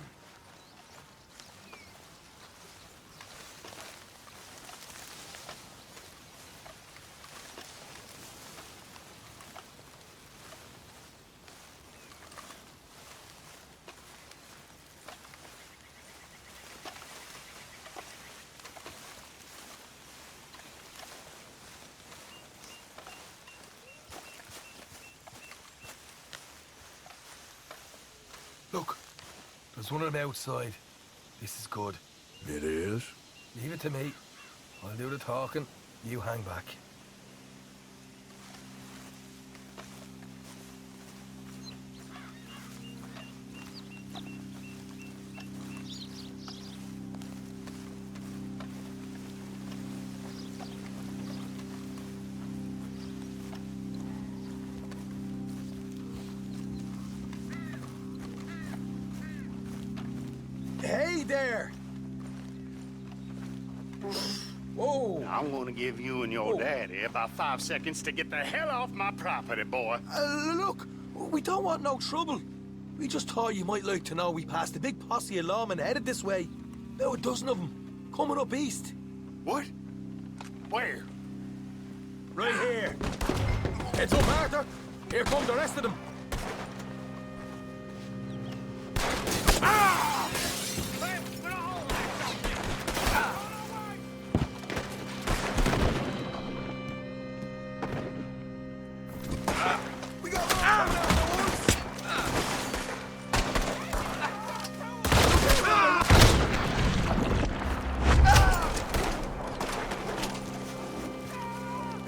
Look, there's one of them outside. This is good. It is? Leave it to me. I'll do the talking. You hang back. Hey there! Whoa! I'm gonna give you and your daddy about 5 seconds to get the hell off my property, boy. Look, we don't want no trouble. We just thought you might like to know we passed a big posse of lawmen headed this way. About a dozen of them, coming up east. What? Where? Right here. Heads up, Arthur. Here come the rest of them.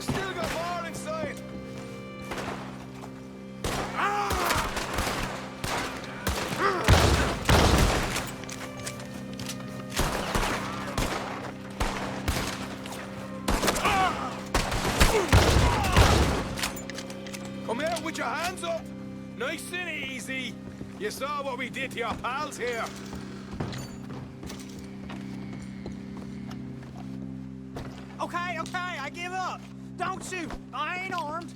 Still got more inside. Come out with your hands up. Nice and easy. You saw what we did to your pals here. Okay, I give up. Don't shoot. I ain't armed.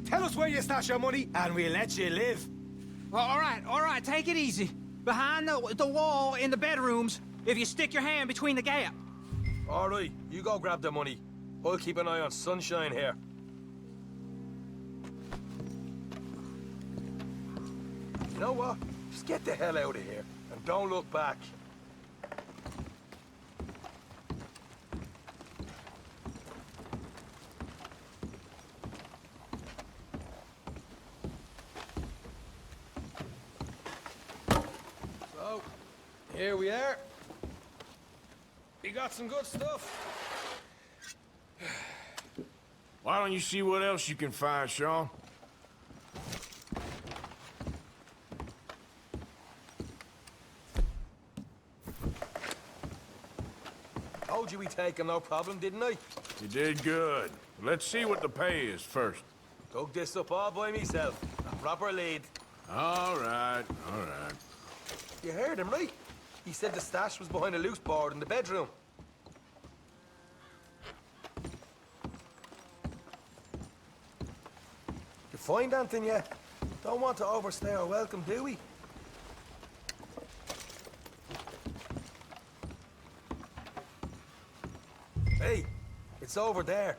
Tell us where you stash your money, and we'll let you live. Well, all right, take it easy. Behind the wall in the bedrooms, if you stick your hand between the gap. All right, you go grab the money. I'll keep an eye on Sunshine here. You know what? Just get the hell out of here, and don't look back. So, here we are. We got some good stuff. Why don't you see what else you can find, Sean? Told you we take him, no problem, didn't I? You did good. Let's see what the pay is first. Dug this up all by myself. A proper lead. All right, all right. You heard him, right? He said the stash was behind a loose board in the bedroom. You find anything yet? Don't want to overstay our welcome, do we? Hey, it's over there.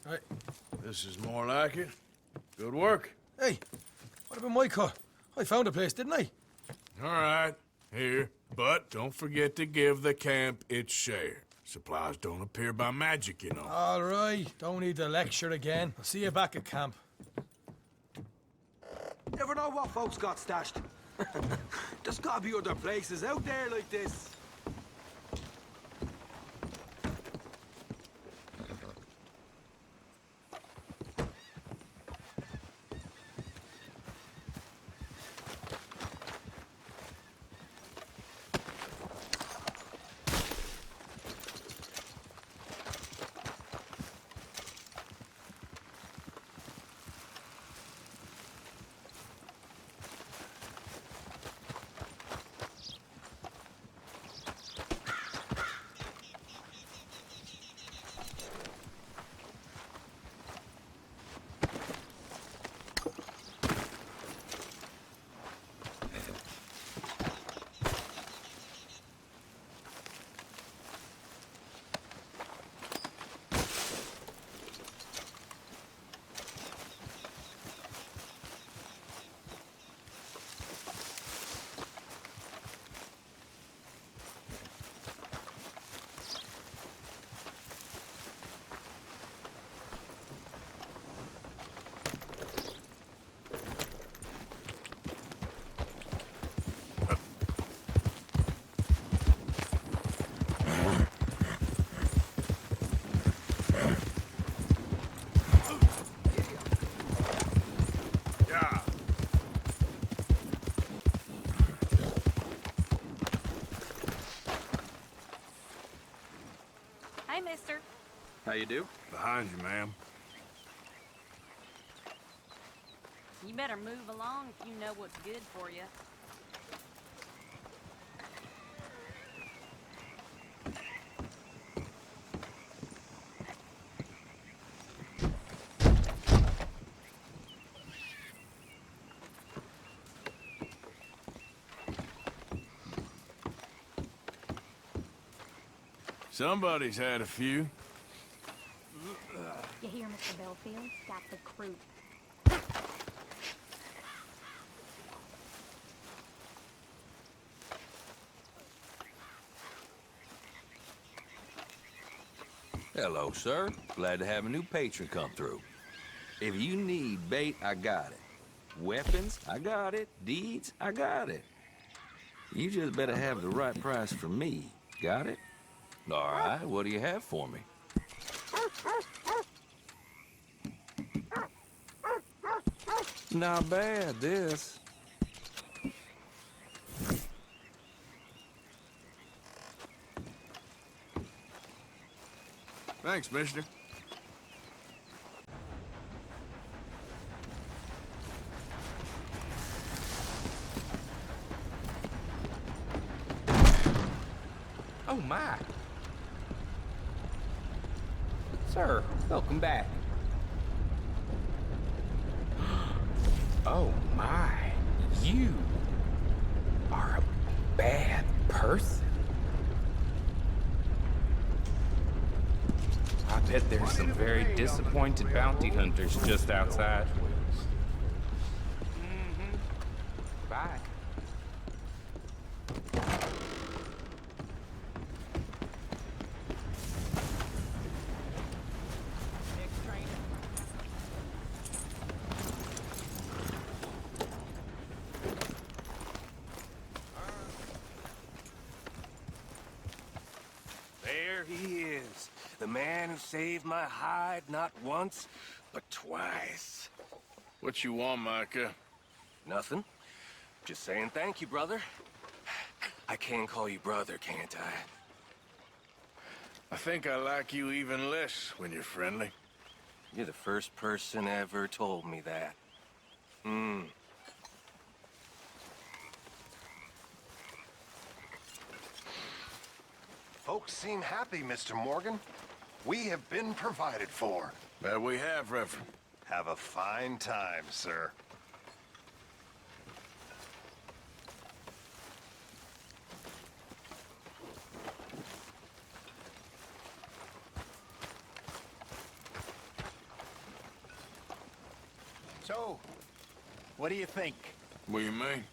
Hey, this is more like it. Good work. Hey, what about my cut? I found a place, didn't I? All right, here. But don't forget to give the camp its share. Supplies don't appear by magic, you know. All right, don't need the lecture again. I'll see you back at camp. Never know what folks got stashed. There's gotta be other places out there like this. Hey, mister. How you do? Behind you, ma'am. You better move along if you know what's good for you. Somebody's had a few. You hear, Mr. Belfield? Got the crew. Hello, sir. Glad to have a new patron come through. If you need bait, I got it. Weapons, I got it. Deeds, I got it. You just better have the right price for me. Got it? All right, what do you have for me? Not bad, this. Thanks, mister. Oh, my. Sir, welcome back. Oh, my. You are a bad person. I bet there's some very disappointed bounty hunters just outside. Bye. There he is. The man who saved my hide not once, but twice. What you want, Micah? Nothing. Just saying thank you, brother. I can call you brother, can't I? I think I like you even less when you're friendly. You're the first person ever told me that. Folks seem happy, Mr. Morgan. We have been provided for. That we have, Reverend. Have a fine time, sir. So, what do you think? What do you mean?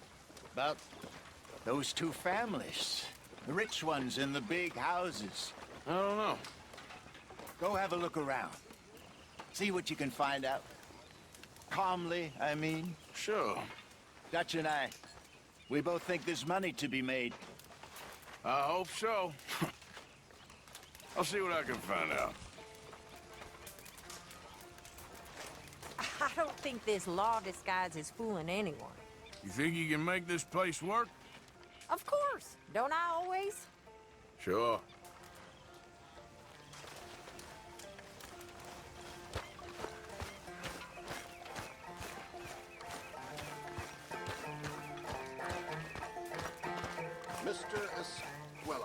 About those two families. The rich ones in the big houses. I don't know. Go have a look around. See what you can find out. Calmly, I mean. Sure. Dutch and I, we both think there's money to be made. I hope so. I'll see what I can find out. I don't think this law disguise is fooling anyone. You think you can make this place work? Of course. Don't I always? Sure. Mr. Esquella.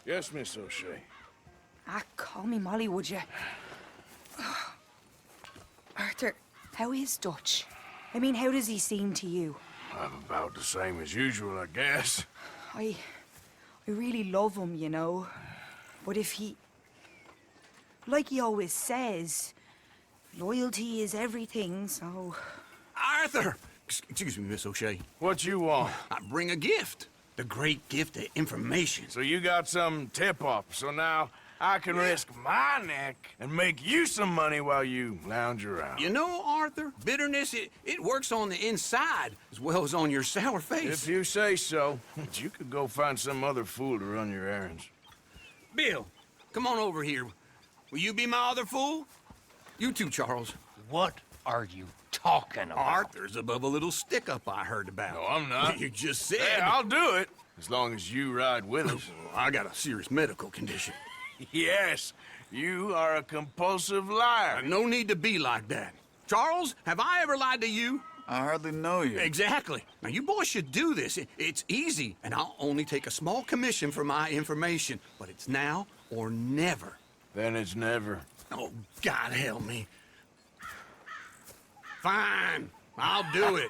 Yes, Miss O'Shea. Ah, call me Molly, would you? Arthur, how is Dutch? I mean, how does he seem to you? I'm about the same as usual, I guess. I really love him, you know. But if he... Like he always says, loyalty is everything, so... Arthur! Excuse me, Miss O'Shea. What you want? I bring a gift. The great gift of information. So you got some tip-off, so now I can risk my neck and make you some money while you lounge around. You know, Arthur, bitterness, it works on the inside as well as on your sour face. If you say so. But you could go find some other fool to run your errands. Bill, come on over here. Will you be my other fool? You too, Charles. What are you talking about? Arthur's above a little stick-up I heard about. No, I'm not. You just said... Hey, I'll do it, as long as you ride with us. I got a serious medical condition. Yes, you are a compulsive liar. No need to be like that. Charles, have I ever lied to you? I hardly know you. Exactly. Now, you boys should do this. It's easy, and I'll only take a small commission for my information. But it's now or never. Then it's never. Oh, God help me. Fine, I'll do it.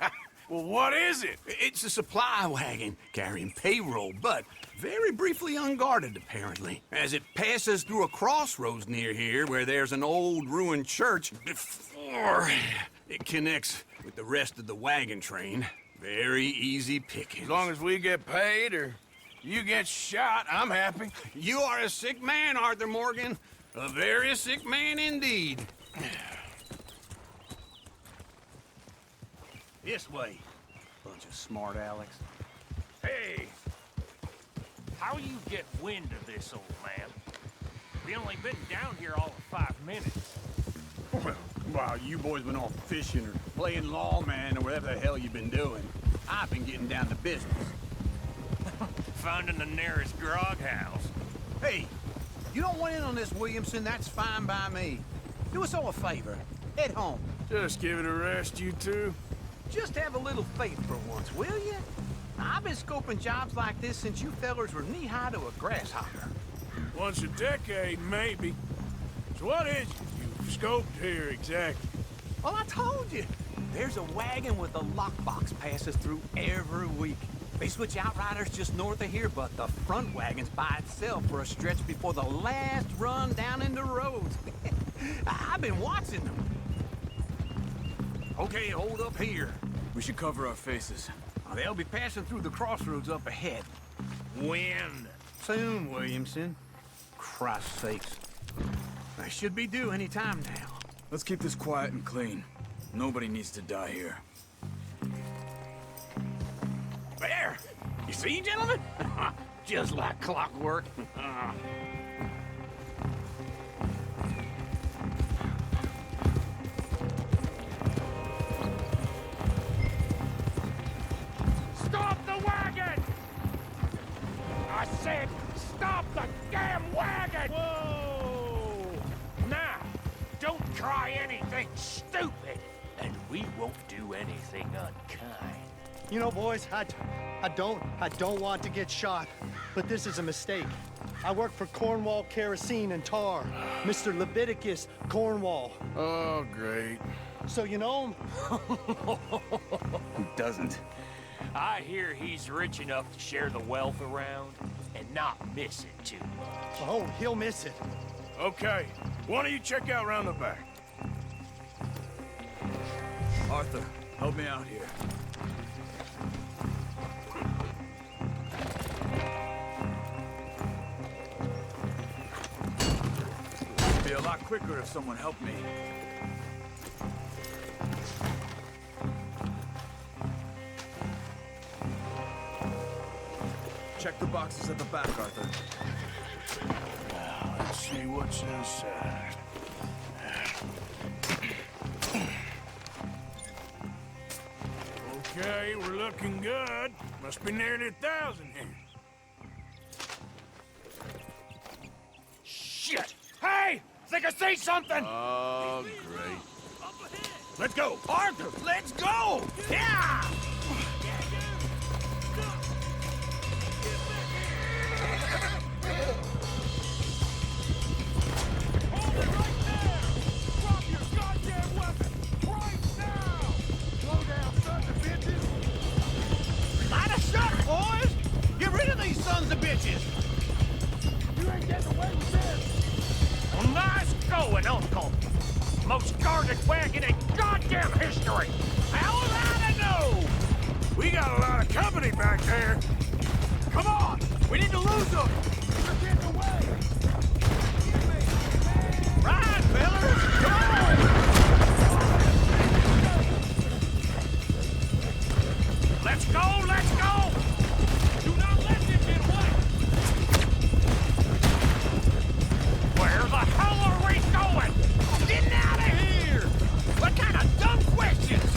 Well, what is it? It's a supply wagon carrying payroll, but very briefly unguarded, apparently. As it passes through a crossroads near here where there's an old ruined church before it connects with the rest of the wagon train. Very easy picking. As long as we get paid or you get shot, I'm happy. You are a sick man, Arthur Morgan. A very sick man indeed. This way. Bunch of smart Alex. Hey! How you get wind of this, old man? We only been down here all of 5 minutes. Well, while you boys been off fishing or playing lawman or whatever the hell you've been doing, I've been getting down to business. Finding the nearest grog house. Hey, you don't want in on this, Williamson, that's fine by me. Do us all a favor. Head home. Just give it a rest, you two. Just have a little faith for once, will you? I've been scoping jobs like this since you fellers were knee-high to a grasshopper. Once a decade, maybe. So what is it you've scoped here exactly? Well, I told you. There's a wagon with a lockbox passes through every week. They switch outriders just north of here, but the front wagon's by itself for a stretch before the last run down into roads. I've been watching them. Okay, hold up here. We should cover our faces. They'll be passing through the crossroads up ahead. When? Soon, Williamson. Christ's sakes. They should be due any time now. Let's keep this quiet and clean. Nobody needs to die here. There! You see, gentlemen? Just like clockwork. Stop the wagon! I said, stop the damn wagon! Whoa! Now, don't try anything stupid, and we won't do anything unkind. You know, boys, I don't want to get shot, but this is a mistake. I work for Cornwall Kerosene and Tar, Mr. Leviticus Cornwall. Oh, great. So you know him? Who doesn't? I hear he's rich enough to share the wealth around and not miss it too much. Oh, he'll miss it. Okay, why don't you check out round the back? Arthur, help me out here. Be a lot quicker if someone helped me. Check the boxes at the back, Arthur. Now, let's see what's inside. Okay, we're looking good. Must be nearly 1,000 here. Shit! Hey! Think I see something! Oh, great. Let's go! Arthur, let's go! Yeah! Light a shot, boys! Get rid of these sons of bitches! You ain't getting away with this! Well, nice going, Uncle! Most guarded wagon in goddamn history! How was I to know? We got a lot of company back there. Come on! We need to lose them! They're getting away! Ride, fellas! Come on! Let's go! Let's go! Do not let them get away! Where the hell are we going? Getting out of here! What kind of dumb questions?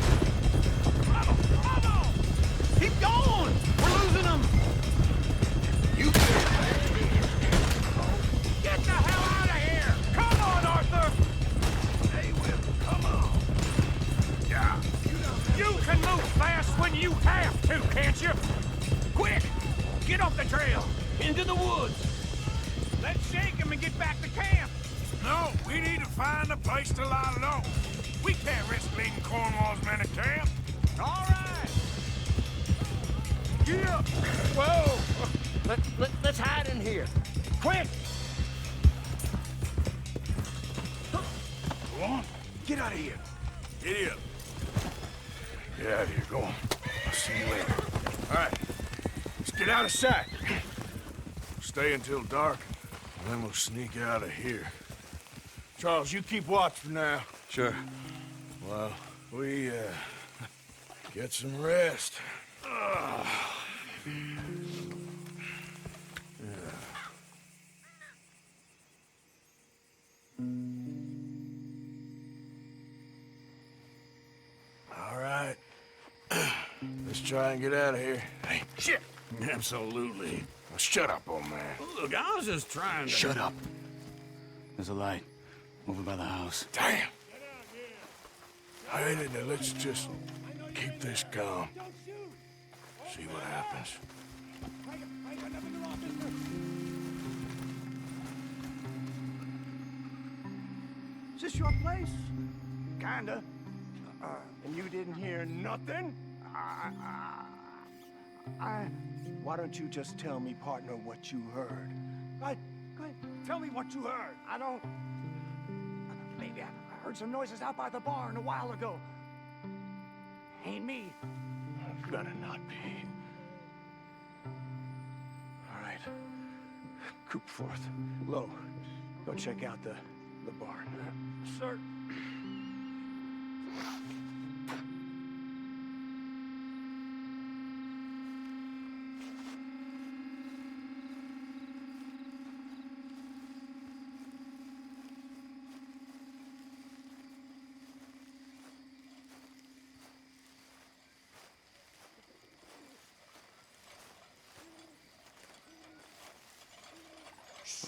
Come on! Keep going! We're losing them! You Get the hell out of here! Come on, Arthur! Hey, Will, come on. Yeah. You can move fast when you have to, can't you? Quick! Get off the trail! Into the woods! Let's shake him and get back to camp! No, we need to find a place to lie low. We can't risk leaving Cornwall's men at camp. All right! Yeah. Whoa! Let's hide in here. Quick! Go on. Get out of here. Get up. Get out of here. Go on. I'll see you later. All right. Let's get out of sight. Stay until dark, and then we'll sneak out of here. Charles, you keep watch for now. Sure. Well, we, get some rest. All right. Let's try and get out of here. Hey, shit! Absolutely. Now, shut up, old man. Look, I was just trying to... Shut up. There's a light over by the house. Damn! Hey, now let's just keep this calm. See what happens. Is this your place? Kinda. And you didn't hear nothing? Why don't you just tell me, partner, what you heard? Go ahead. Tell me what you heard. I don't... Maybe I heard some noises out by the barn a while ago. Ain't me. Better not be. All right. Coop forth. Low. Go check out the barn. Sir.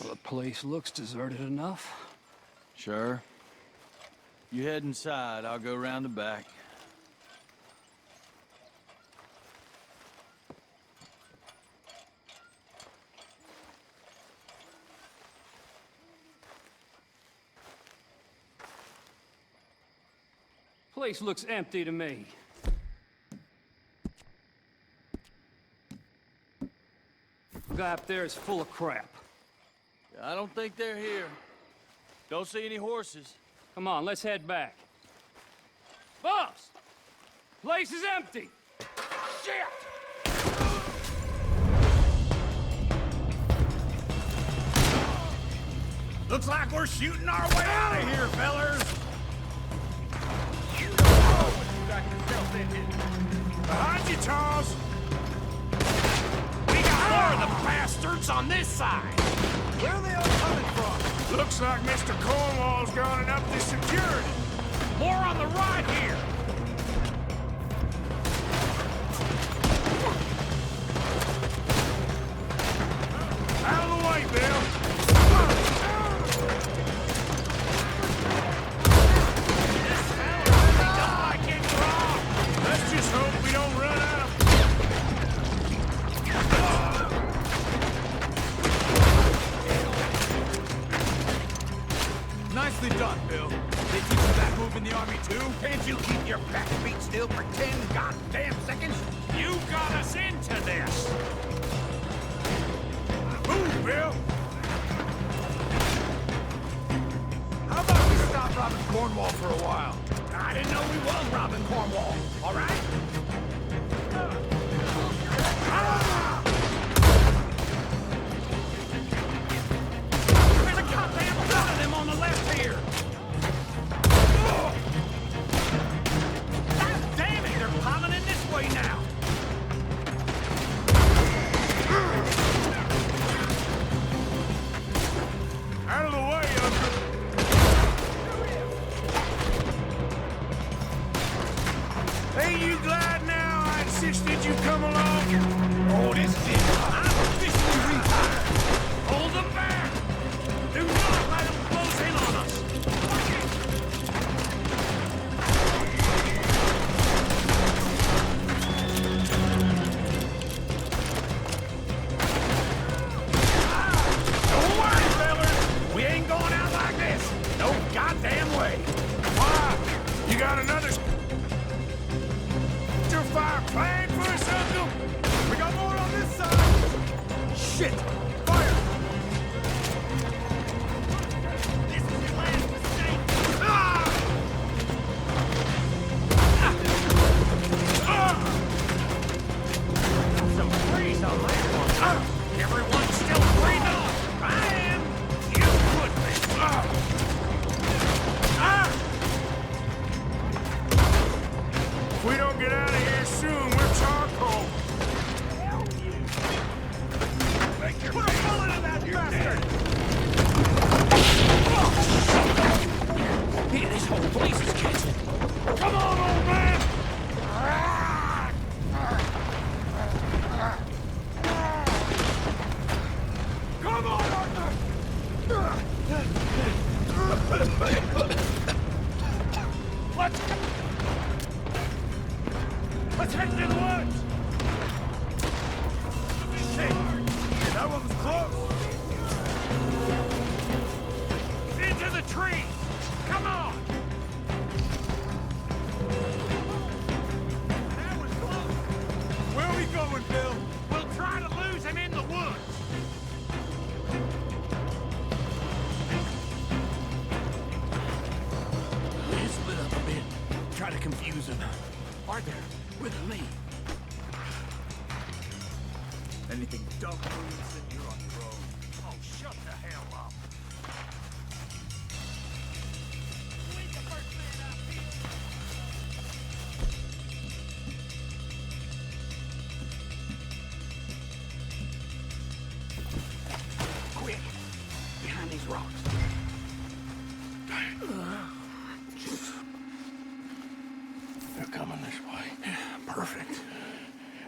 Well, the place looks deserted enough. Sure. You head inside, I'll go round the back. Place looks empty to me. The guy up there is full of crap. I don't think they're here. Don't see any horses. Come on, let's head back. Boss! Place is empty! Shit! Looks like we're shooting our way out of here, fellers! Behind you, Charles! We got more of the bastards on this side! Where are they all coming from? Looks like Mr. Cornwall's gone and up this security. More on the right here! Out of the way, Bill! Let's just hope we don't run out. Nicely done, Bill. They teach you that move in the army, too? Can't you keep your back feet still for 10 goddamn seconds? You got us into this. Move, Bill. How about we stop robbing Cornwall for a while? I didn't know we was robbing Cornwall. All right? There's a goddamn lot of them on the left here. God damn it, they're piling in this way now. Out of the way, Uncle. Ain't you glad now I insisted you come along? Oh, this is it. I'm officially retired. Hold them back. Do not let them close in on us. Don't worry, fellas. We ain't going out like this. No goddamn way. Why? You got another fire plan for us, Uncle? We got more on this side. Shit! Fire! This is your last mistake. Ah! Some freeze on that one. Everyone's still breathing. I am. You would be. If we don't get out of here soon, we're charcoal. Hell you. Put a bullet in that bastard! Man, this whole place is catching. Come on, old man! Come on, Arthur! Let's head to the woods! Shit! That one was close! Into the trees! Come on! That was close! Where are we going, Bill? We'll try to lose him in the woods! He split up a bit. Try to confuse him. Arthur, with me. Anything dumb moves, then you're on your own. Oh, shut the hell up! Quick! Behind these rocks. They're coming this way. Perfect.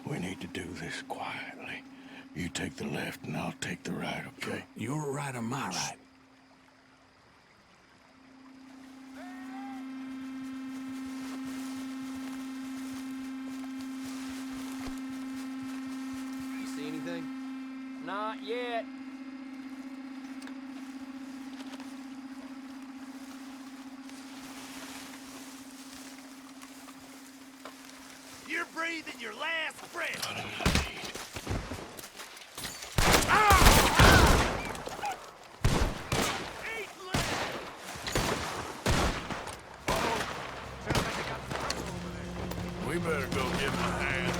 We need to do this quietly. You take the left and I'll take the right, okay? Your right or my right? You see anything? Not yet. You're breathing your last breath! We better go give him a hand.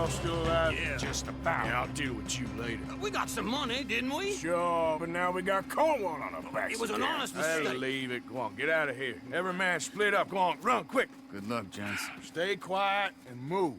all still alive? Yeah. Just about. Yeah, I'll deal with you later. We got some money, didn't we? Sure, but now we got Cornwall on our backs. It was an honest Hey, mistake. leave it. Go on, get out of here. Every man split up. Go on, run, quick. Good luck, gents. Stay quiet and move.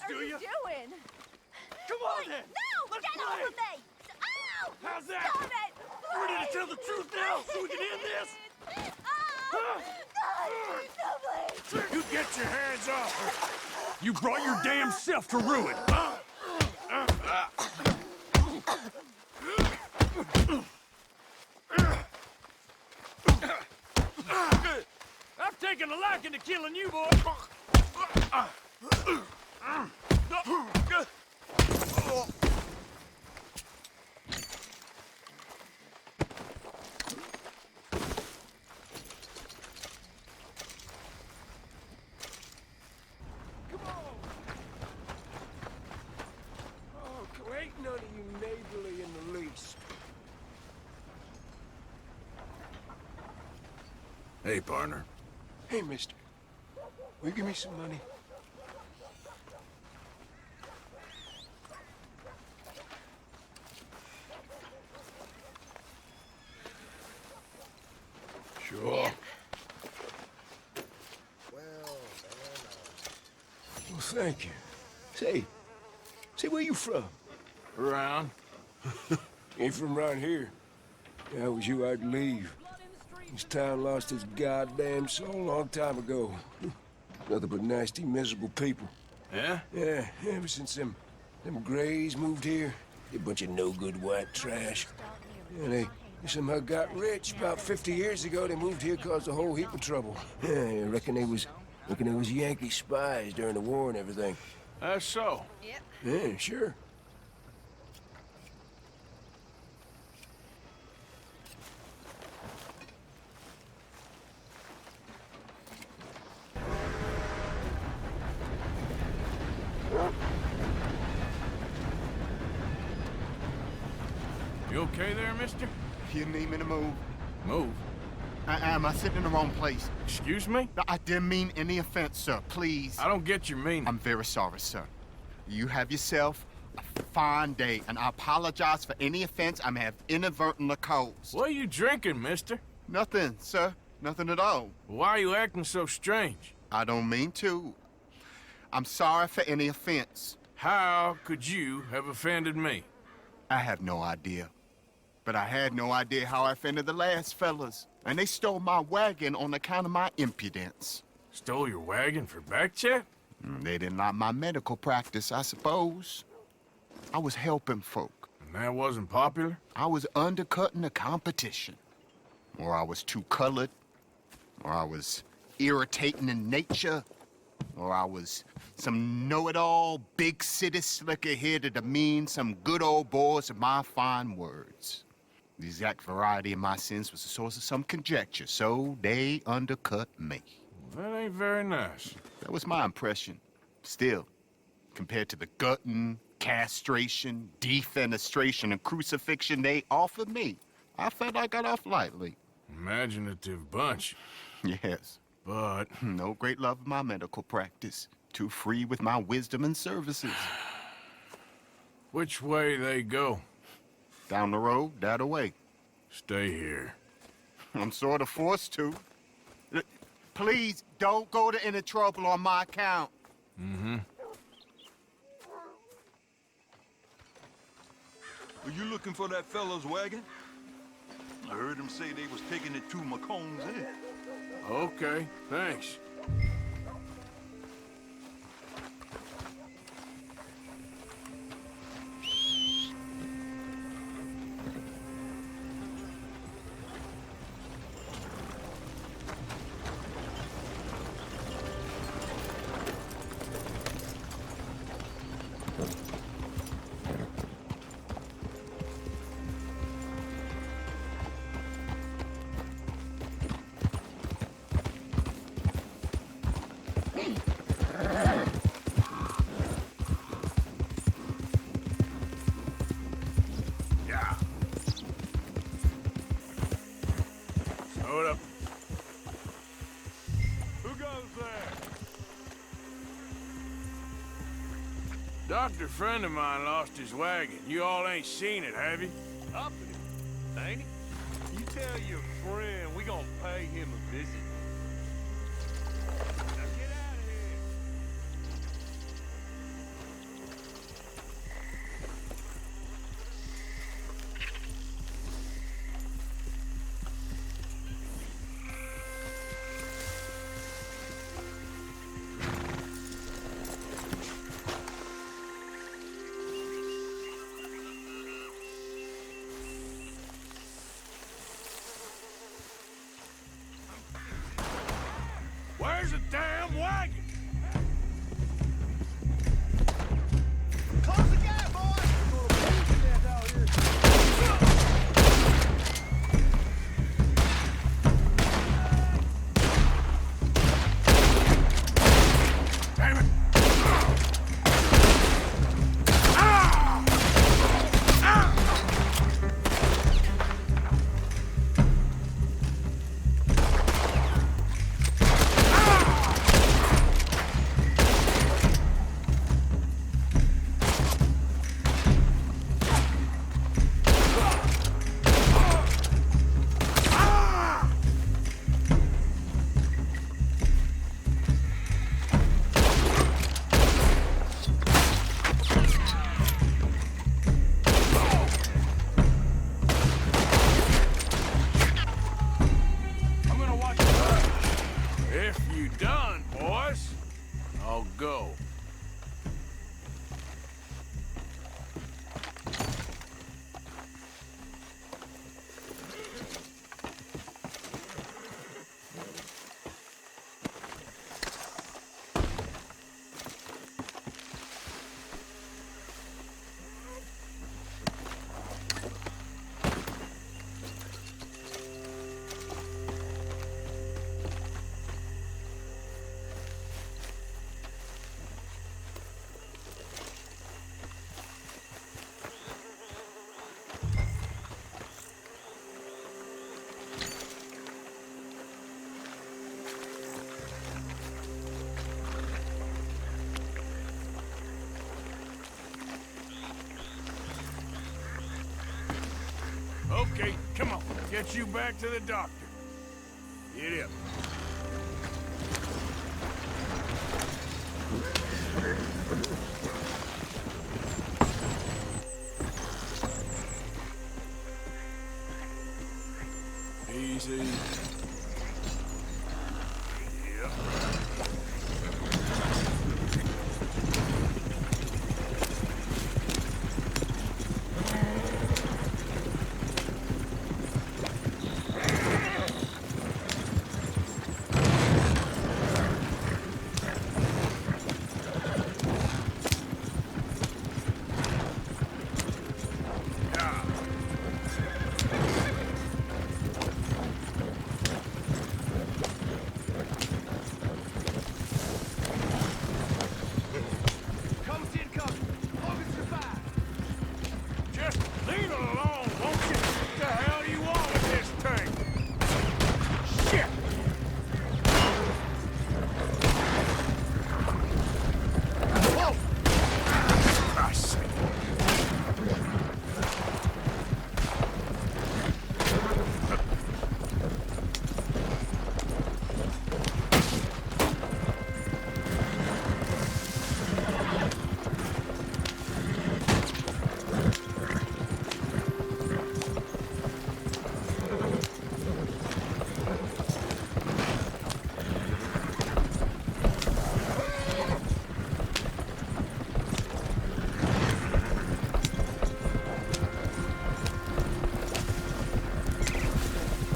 What are you doing? Come on, then! No! Let's Get play. off of me! Ow! How's that? Stop it! Ready to tell the truth now so we can end this? Ow! No, please! You get your hands off her. You brought your damn self to ruin. I've taken a liking to killing you, boy. Ain't none of you neighborly in the least. Hey, partner. Hey, mister. Will you give me some money? Sure. Well, thank you. Say, where you from? Around. Ain't from around here. If I was you, I'd leave. This town lost its goddamn soul a long time ago. Nothing but nasty, miserable people. Yeah? Yeah, ever since them Grays moved here, they a bunch of no-good white trash. Yeah, they somehow got rich. About 50 years ago, they moved here, caused a whole heap of trouble. Yeah, I reckon they was Yankee spies during the war and everything. That's so. Yep. Yeah, sure. You okay there, mister? You need me to move? Move? I am. I sitting in the wrong place. Excuse me? I didn't mean any offense, sir. Please. I don't get your meaning. I'm very sorry, sir. You have yourself a fine day, and I apologize for any offense I may have inadvertently caused. What are you drinking, mister? Nothing, sir. Nothing at all. Why are you acting so strange? I don't mean to. I'm sorry for any offense. How could you have offended me? I have no idea. But I had no idea how I offended the last fellas. And they stole my wagon on account of my impudence. Stole your wagon for back check? They didn't like my medical practice, I suppose. I was helping folk. And that wasn't popular? I was undercutting the competition. Or I was too colored. Or I was irritating in nature. Or I was some know-it-all, big city slicker here to demean some good old boys with my fine words. The exact variety of my sins was the source of some conjecture, so they undercut me. Well, that ain't very nice. That was my impression. Still, compared to the gutting, castration, defenestration, and crucifixion they offered me, I felt I got off lightly. Imaginative bunch. Yes. But no great love of my medical practice. Too free with my wisdom and services. Which way they go? Down the road, that away. Stay here. I'm sort of forced to. Please, don't go to any trouble on my account. Mm-hmm. Are you looking for that fellow's wagon? I heard him say they was taking it to McComb's Inn. Okay, thanks. Hold up. Who goes there? Doctor friend of mine lost his wagon. You all ain't seen it, have you? Up in it, ain't he? You tell your friend we gonna pay him a visit. Now get out of here. Where's the damn Okay, come on. Get you back to the doctor. Get up. Easy.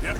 Yep.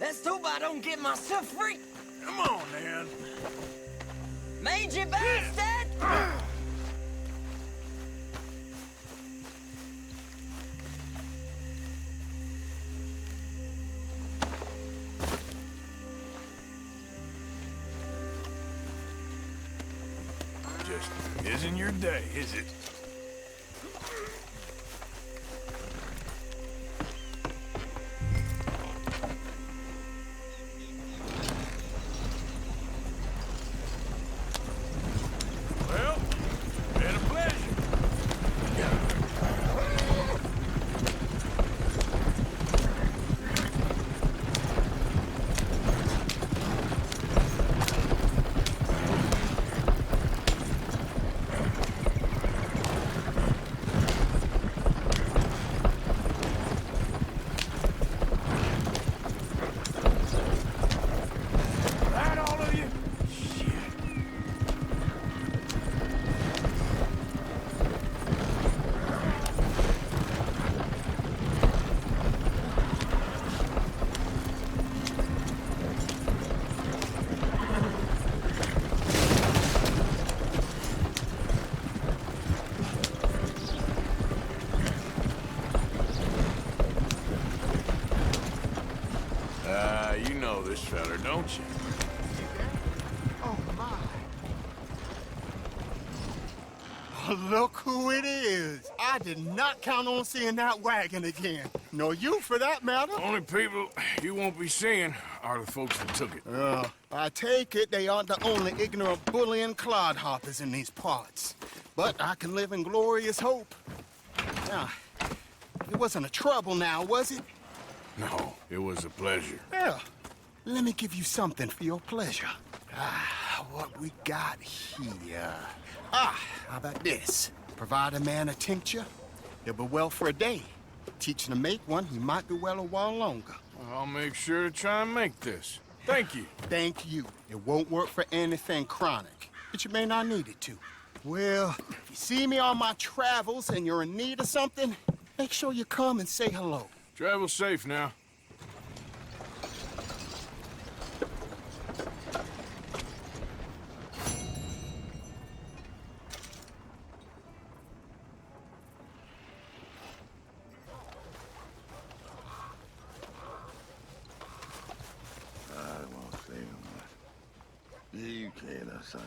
Let's hope I don't get myself free. Come on, man. Mangy bastard! Just isn't your day, is it? You know this fella, don't you? Oh, my. Look who it is. I did not count on seeing that wagon again. Nor you, for that matter. Only people you won't be seeing are the folks that took it. I take it they aren't the only ignorant bullying clodhoppers in these parts. But I can live in glorious hope. Now, it wasn't a trouble now, was it? No, it was a pleasure. Yeah. Let me give you something for your pleasure. What we got here? How about this? Provide a man a tincture, he'll be well for a day. Teach him to make one, he might be well a while longer. I'll make sure to try and make this. Thank you. Thank you. It won't work for anything chronic, but you may not need it to. Well, if you see me on my travels and you're in need of something, make sure you come and say hello. Travel safe now. You can't assign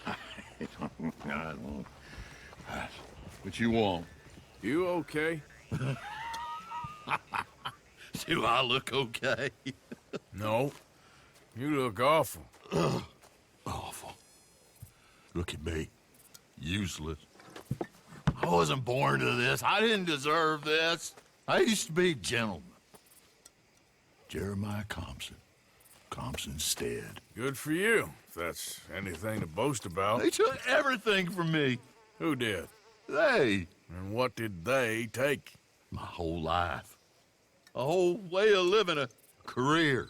myself. I won't. What you want? You okay? Do I look okay? No. You look awful. Awful. Look at me. Useless. I wasn't born to this. I didn't deserve this. I used to be a gentleman. Jeremiah Compson. Compson Stead. Good for you, if that's anything to boast about. They took everything from me. Who did? They. And what did they take? My whole life. A whole way of living, a career.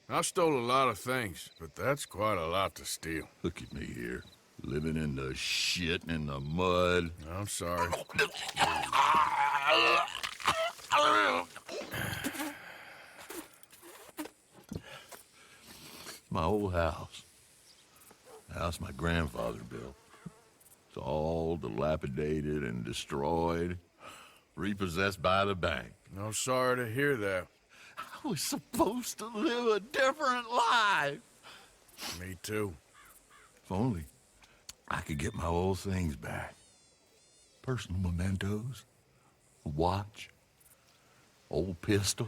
I stole a lot of things, but that's quite a lot to steal. Look at me here, living in the shit and in the mud. I'm sorry. My old house. The house my grandfather built. It's all dilapidated and destroyed. Repossessed by the bank. I'm sorry to hear that. I was supposed to live a different life. Me too. If only I could get my old things back. Personal mementos, a watch, old pistol,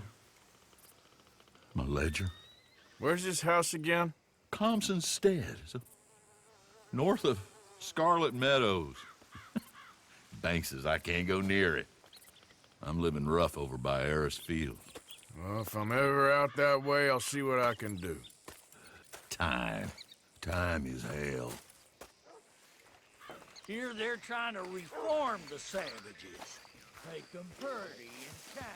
my ledger. Where's this house again? Compson Stead. It's north of Scarlet Meadows. Bank says I can't go near it. I'm living rough over by Harris Field. Well, if I'm ever out that way, I'll see what I can do. Time. Time is hell. Here they're trying to reform the savages. Make them pretty and kind.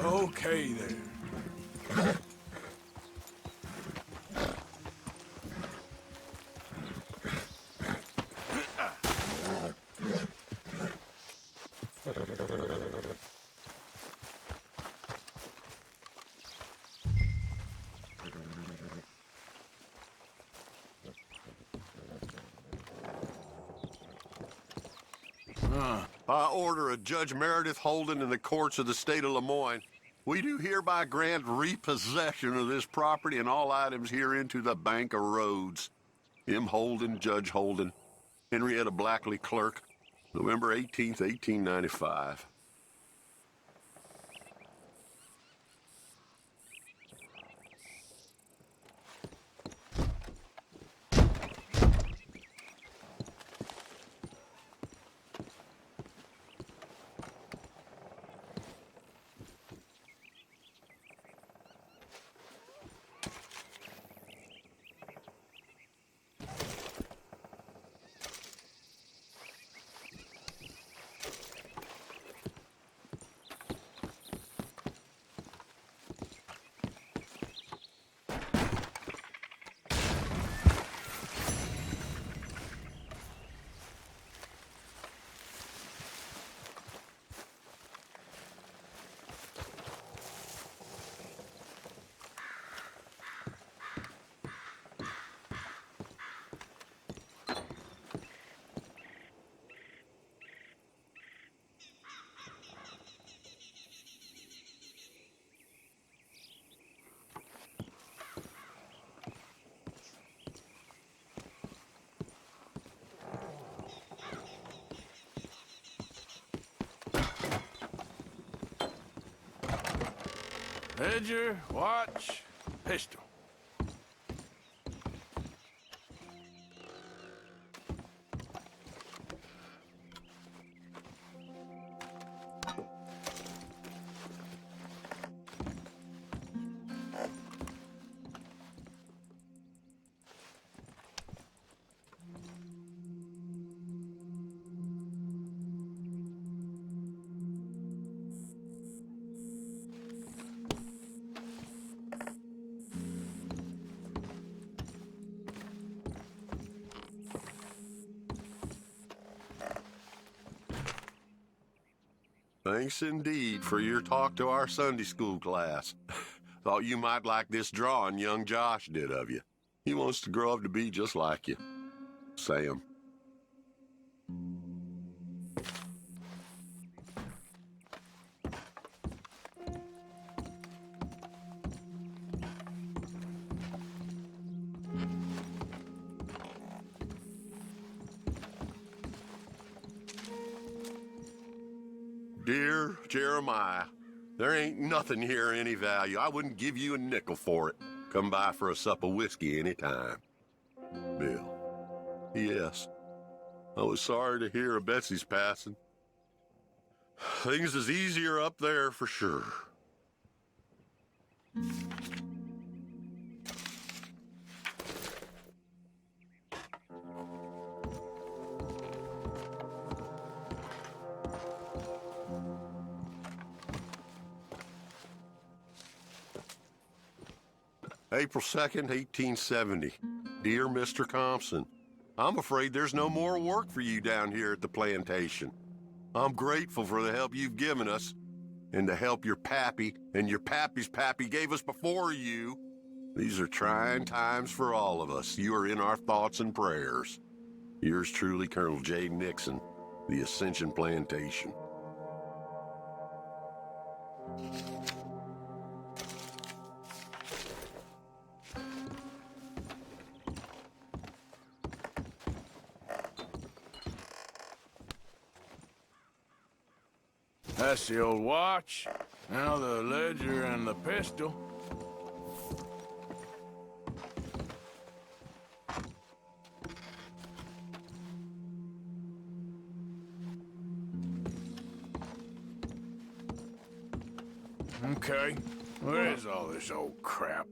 Okay, then. By order of Judge Meredith Holden in the courts of the state of Lemoyne, we do hereby grant repossession of this property and all items herein to the Bank of Rhodes. M. Holden, Judge Holden, Henrietta Blackley, Clerk, November 18th, 1895. Ledger, watch, pistol. Thanks indeed for your talk to our Sunday school class. Thought you might like this drawing young Josh did of you. He wants to grow up to be just like you. Sam. Dear Jeremiah, there ain't nothing here of any value. I wouldn't give you a nickel for it. Come by for a sup of whiskey any time. Bill. Yes. I was sorry to hear of Betsy's passing. Things is easier up there for sure. April 2nd, 1870. Dear Mr. Thompson, I'm afraid there's no more work for you down here at the plantation. I'm grateful for the help you've given us, and the help your pappy and your pappy's pappy gave us before you. These are trying times for all of us. You are in our thoughts and prayers. Yours truly, Colonel J. Nixon, the Ascension Plantation. That's the old watch. Now the ledger and the pistol. Okay, where is all this old crap?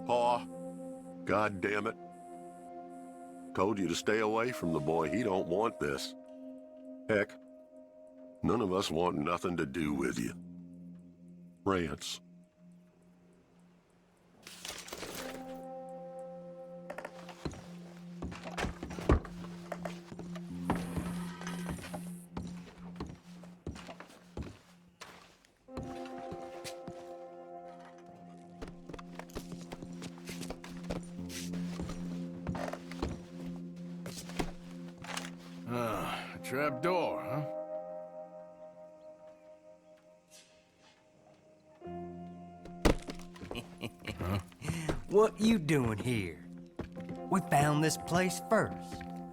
Pa, God damn it. Told you to stay away from the boy. He don't want this. Heck, none of us want nothing to do with you. Rance. Trap door, huh? What you doing here? We found this place first.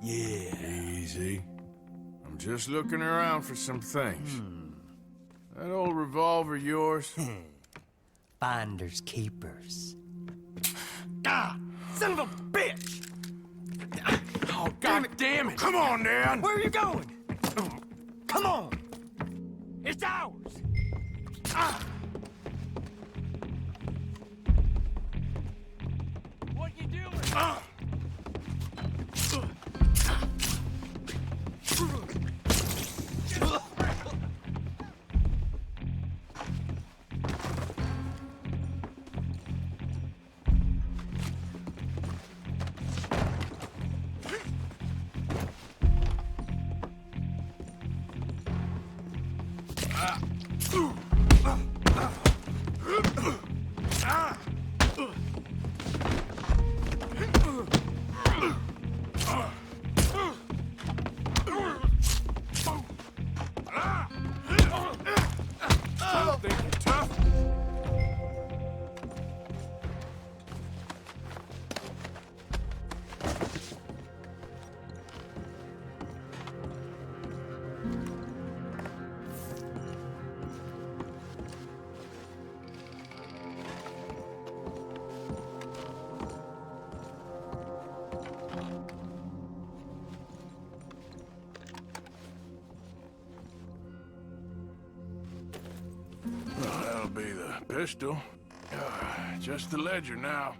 Yeah. Easy. I'm just looking around for some things. That old revolver yours? Finders keepers. God, son of a bitch! Oh, God damn it! Come on, Dan! Where are you going? Come on! It's ours! What you doing? Think you're tough? Well, that'll be the pistol. Just the ledger now.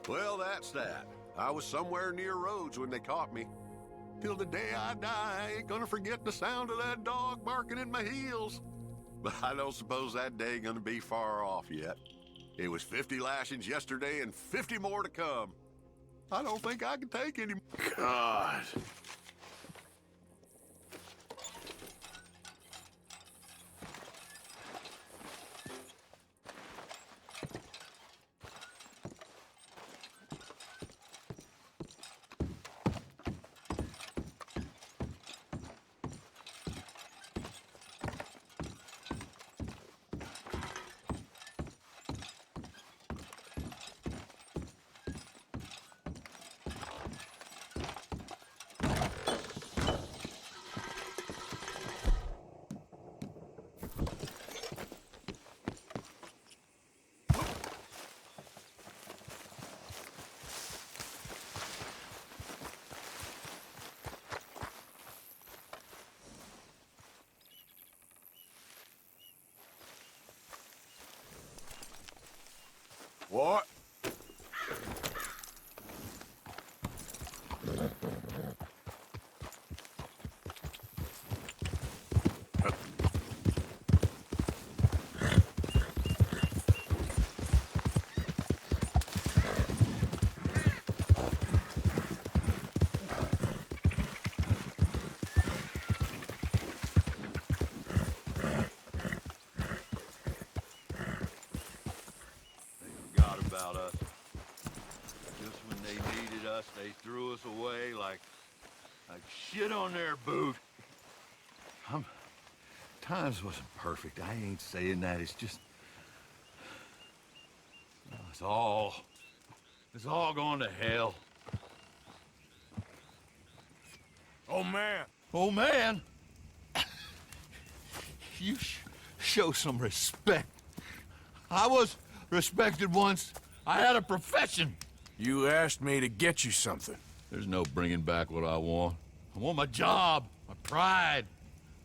Well, that's that. I was somewhere near Rhodes when they caught me. Till the day I die, I ain't gonna forget the sound of that dog barking at my heels. But I don't suppose that day gonna be far off yet. It was 50 lashings yesterday and 50 more to come. I don't think I can take any more. God. What? About us. Just when they needed us, they threw us away like shit on their boot. Times wasn't perfect. I ain't saying that. It's just... It's all going to hell. Oh, man. Oh, man! You show some respect. I was respected once. I had a profession. You asked me to get you something. There's no bringing back what I want. I want my job, my pride,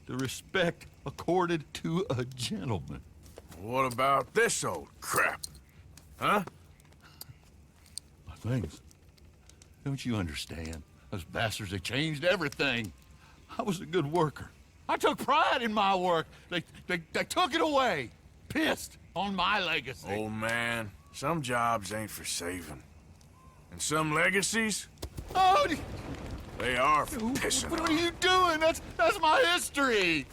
the respect accorded to a gentleman. What about this old crap? Huh? My things. Don't you understand? Those bastards, they changed everything. I was a good worker. I took pride in my work. They took it away. Pissed on my legacy. Old man, some jobs ain't for saving. And some legacies, Oh, they are for pissing what on. are you doing? That's my history.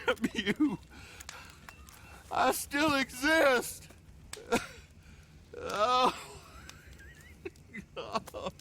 damn you. I still exist. Oh. God.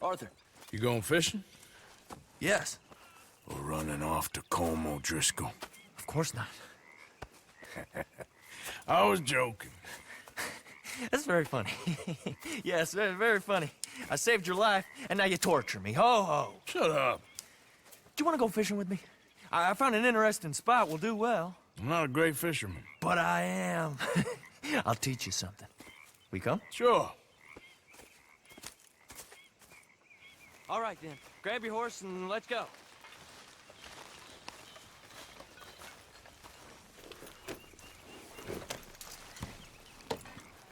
Arthur. You going fishing? Yes. Or running off to Colm O'Driscoll? Of course not. I was joking. That's very funny. Yes, very, very funny. I saved your life, and now you torture me. Ho, ho. Shut up. Do you want to go fishing with me? I found an interesting spot. We'll do well. I'm not a great fisherman. But I am. I'll teach you something. We come? Sure. All right, then. Grab your horse and let's go.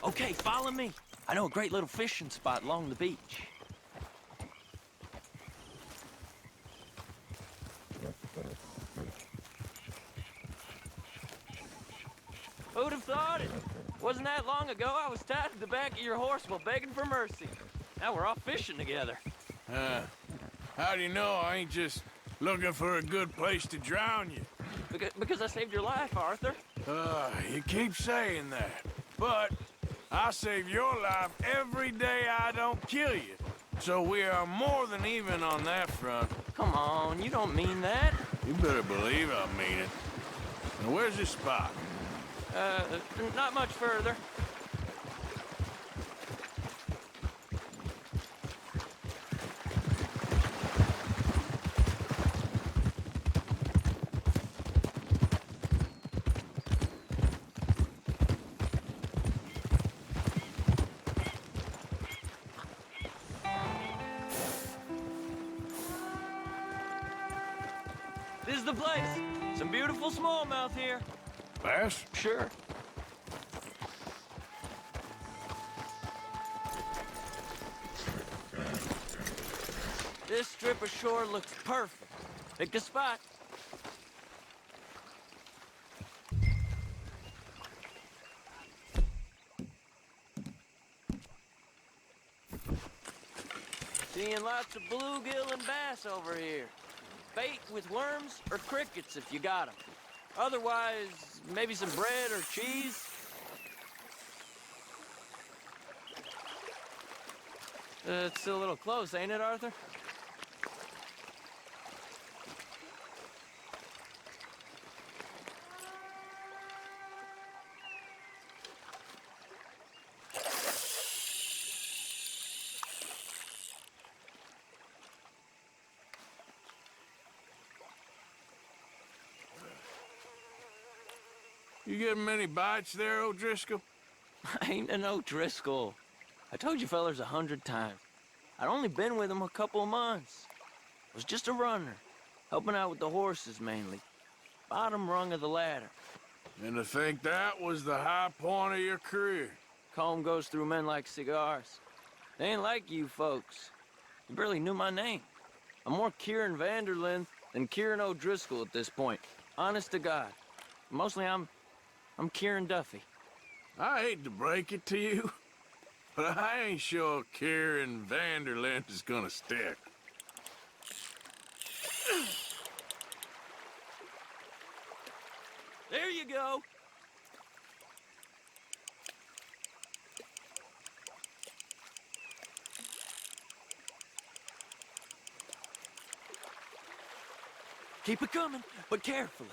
Okay, follow me. I know a great little fishing spot along the beach. Who'd have thought it? Wasn't that long ago I was tied to the back of your horse while begging for mercy. Now we're off fishing together. How do you know I ain't just looking for a good place to drown you? Because I saved your life, Arthur. You keep saying that. But I save your life every day I don't kill you. So we are more than even on that front. Come on, you don't mean that. You better believe I mean it. Now where's this spot? Not much further. This is the place. Some beautiful smallmouth here. Bass? Sure. This strip of shore looks perfect. Pick a spot. Seeing lots of bluegill and bass over here. Bait with worms or crickets if you got them. Otherwise, maybe some bread or cheese. It's still a little close, ain't it, Arthur? You getting many bites there, O'Driscoll? I ain't an O'Driscoll. I told you fellers 100 times. I'd only been with him a couple of months. I was just a runner, helping out with the horses mainly. Bottom rung of the ladder. And to think that was the high point of your career. Colm goes through men like cigars. They ain't like you folks. You barely knew my name. I'm more Kieran Vanderlyn than Kieran O'Driscoll at this point. Honest to God. Mostly I'm Kieran Duffy. I hate to break it to you, but I ain't sure Kieran Vanderlyn is gonna stick. There you go. Keep it coming, but carefully.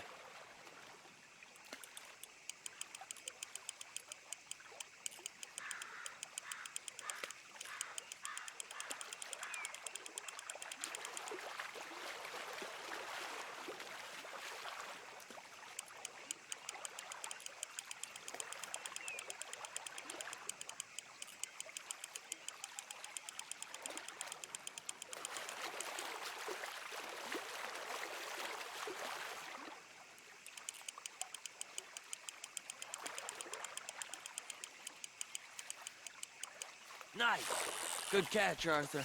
Nice. Good catch, Arthur.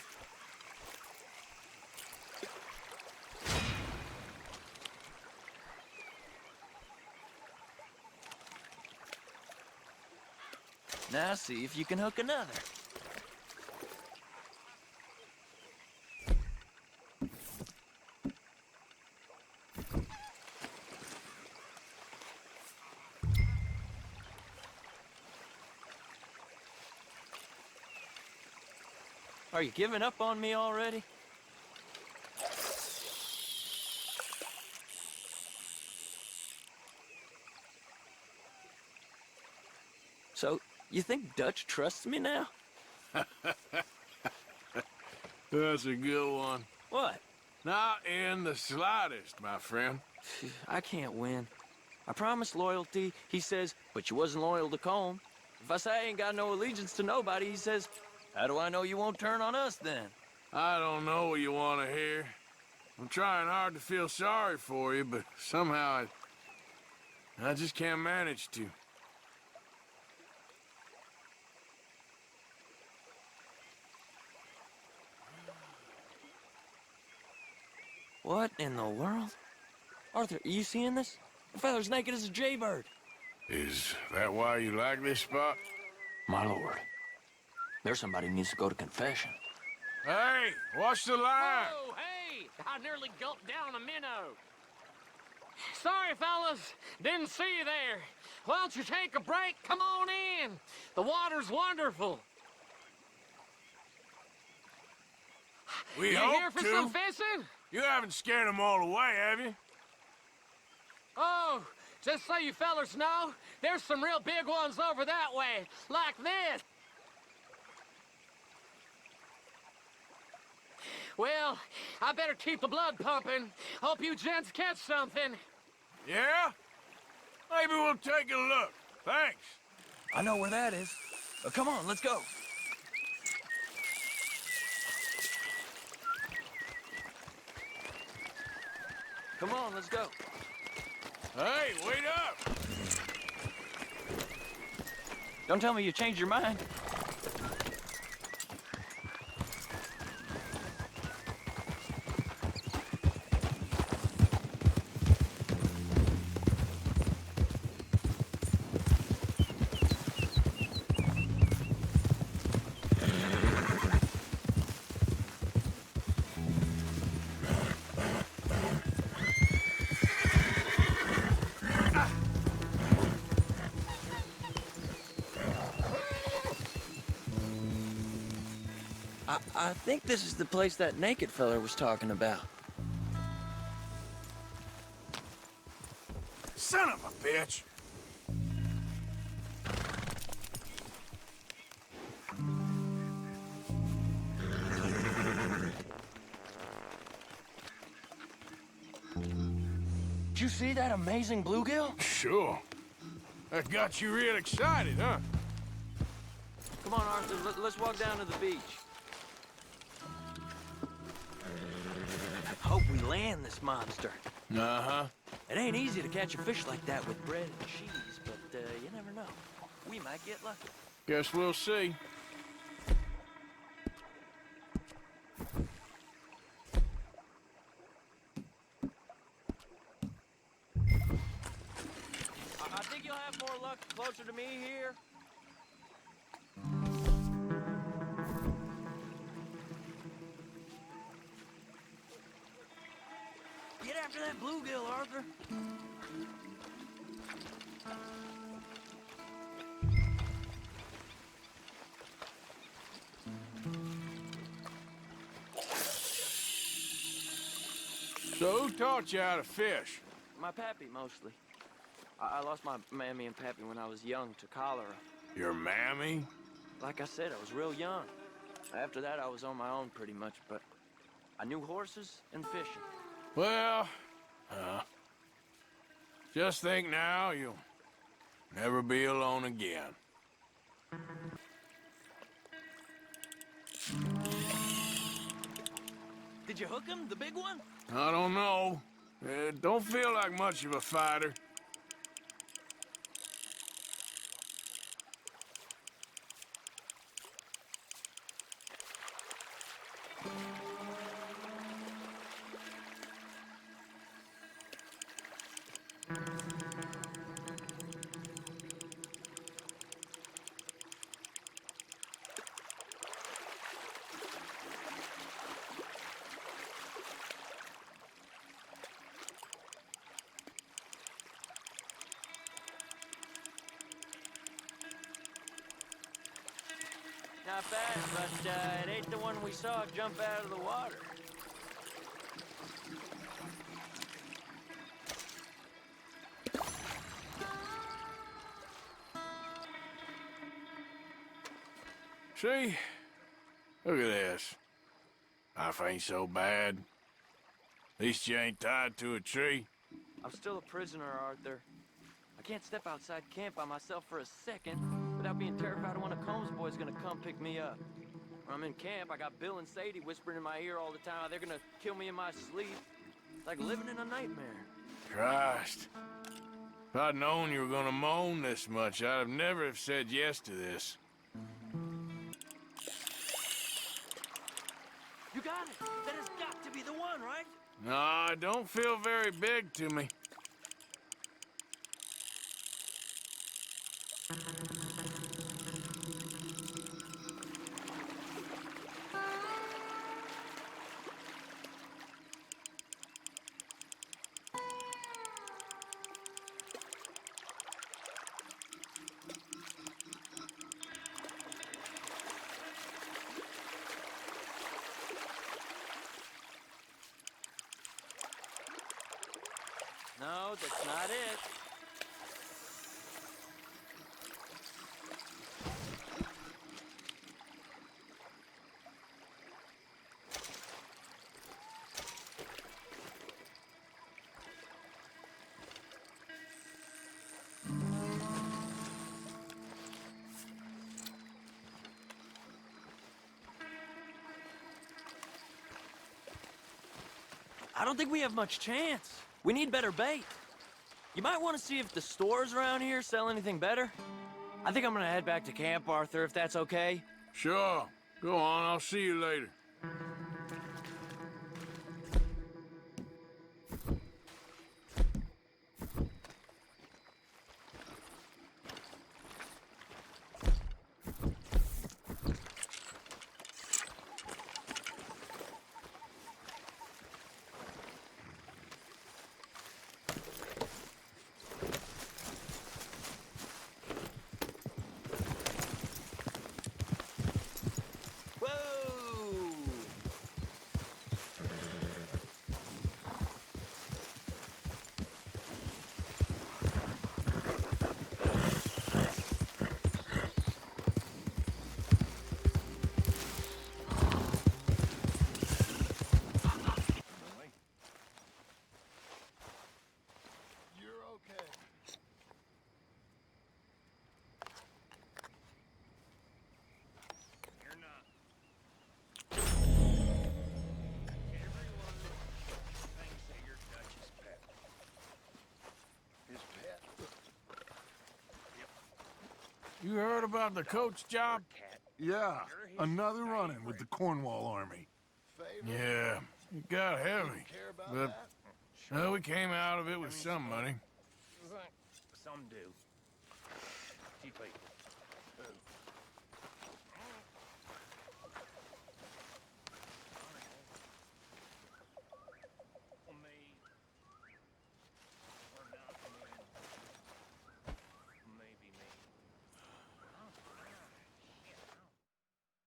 Now see if you can hook another. Are you giving up on me already? So, you think Dutch trusts me now? That's a good one. What? Not in the slightest, my friend. I can't win. I promised loyalty, he says, but you wasn't loyal to Colm. If I say I ain't got no allegiance to nobody, he says, how do I know you won't turn on us then? I don't know what you want to hear. I'm trying hard to feel sorry for you, but somehow I just can't manage to. What in the world? Arthur, are you seeing this? The feather's naked as a jaybird. Is that why you like this spot? My lord, there's somebody who needs to go to confession. Hey, watch the line! Oh, hey! I nearly gulped down a minnow. Sorry, fellas. Didn't see you there. Why don't you take a break? Come on in. The water's wonderful. We You hope here for to. some fishing? You haven't scared them all away, have you? Oh, just so you fellas know, there's some real big ones over that way, like this. Well, I better keep the blood pumping. Hope you gents catch something. Yeah? Maybe we'll take a look. Thanks. I know where that is. Come on, let's go. Come on, let's go. Hey, wait up! Don't tell me you changed your mind. I think this is the place that naked fella was talking about. Son of a bitch! Did you see that amazing bluegill? Sure. That got you real excited, huh? Come on, Arthur, let's walk down to the beach. Hope we land this monster. Uh-huh. It ain't easy to catch a fish like that with bread and cheese, but you never know. We might get lucky. Guess we'll see. I think you'll have more luck closer to me here. Get after that bluegill, Arthur. So who taught you how to fish? My pappy, mostly. I lost my mammy and pappy when I was young to cholera. Your mammy? Like I said, I was real young. After that, I was on my own pretty much, but I knew horses and fishing. Well, just think now you'll never be alone again. Did you hook him, the big one? I don't know. Don't feel like much of a fighter. not bad, but it ain't the one we saw jump out of the water. See? Look at this. Life ain't so bad. At least you ain't tied to a tree. I'm still a prisoner, Arthur. I can't step outside camp by myself for a second without being terrified of one of Combs' boys gonna come pick me up. When I'm in camp, I got Bill and Sadie whispering in my ear all the time they're gonna kill me in my sleep. It's like living in a nightmare. Christ. If I'd known you were gonna moan this much, I'd have never have said yes to this. You got it! That has got to be the one, right? No, it don't feel very big to me. No, that's not it. I don't think we have much chance. We need better bait. You might want to see if the stores around here sell anything better. I think I'm gonna head back to camp, Arthur, if that's okay. Sure. Go on, I'll see you later. You heard about the coach job? Yeah, another run-in with the Cornwall Army. Yeah, it got heavy. But, well, we came out of it with some money. Some do. Cheap people.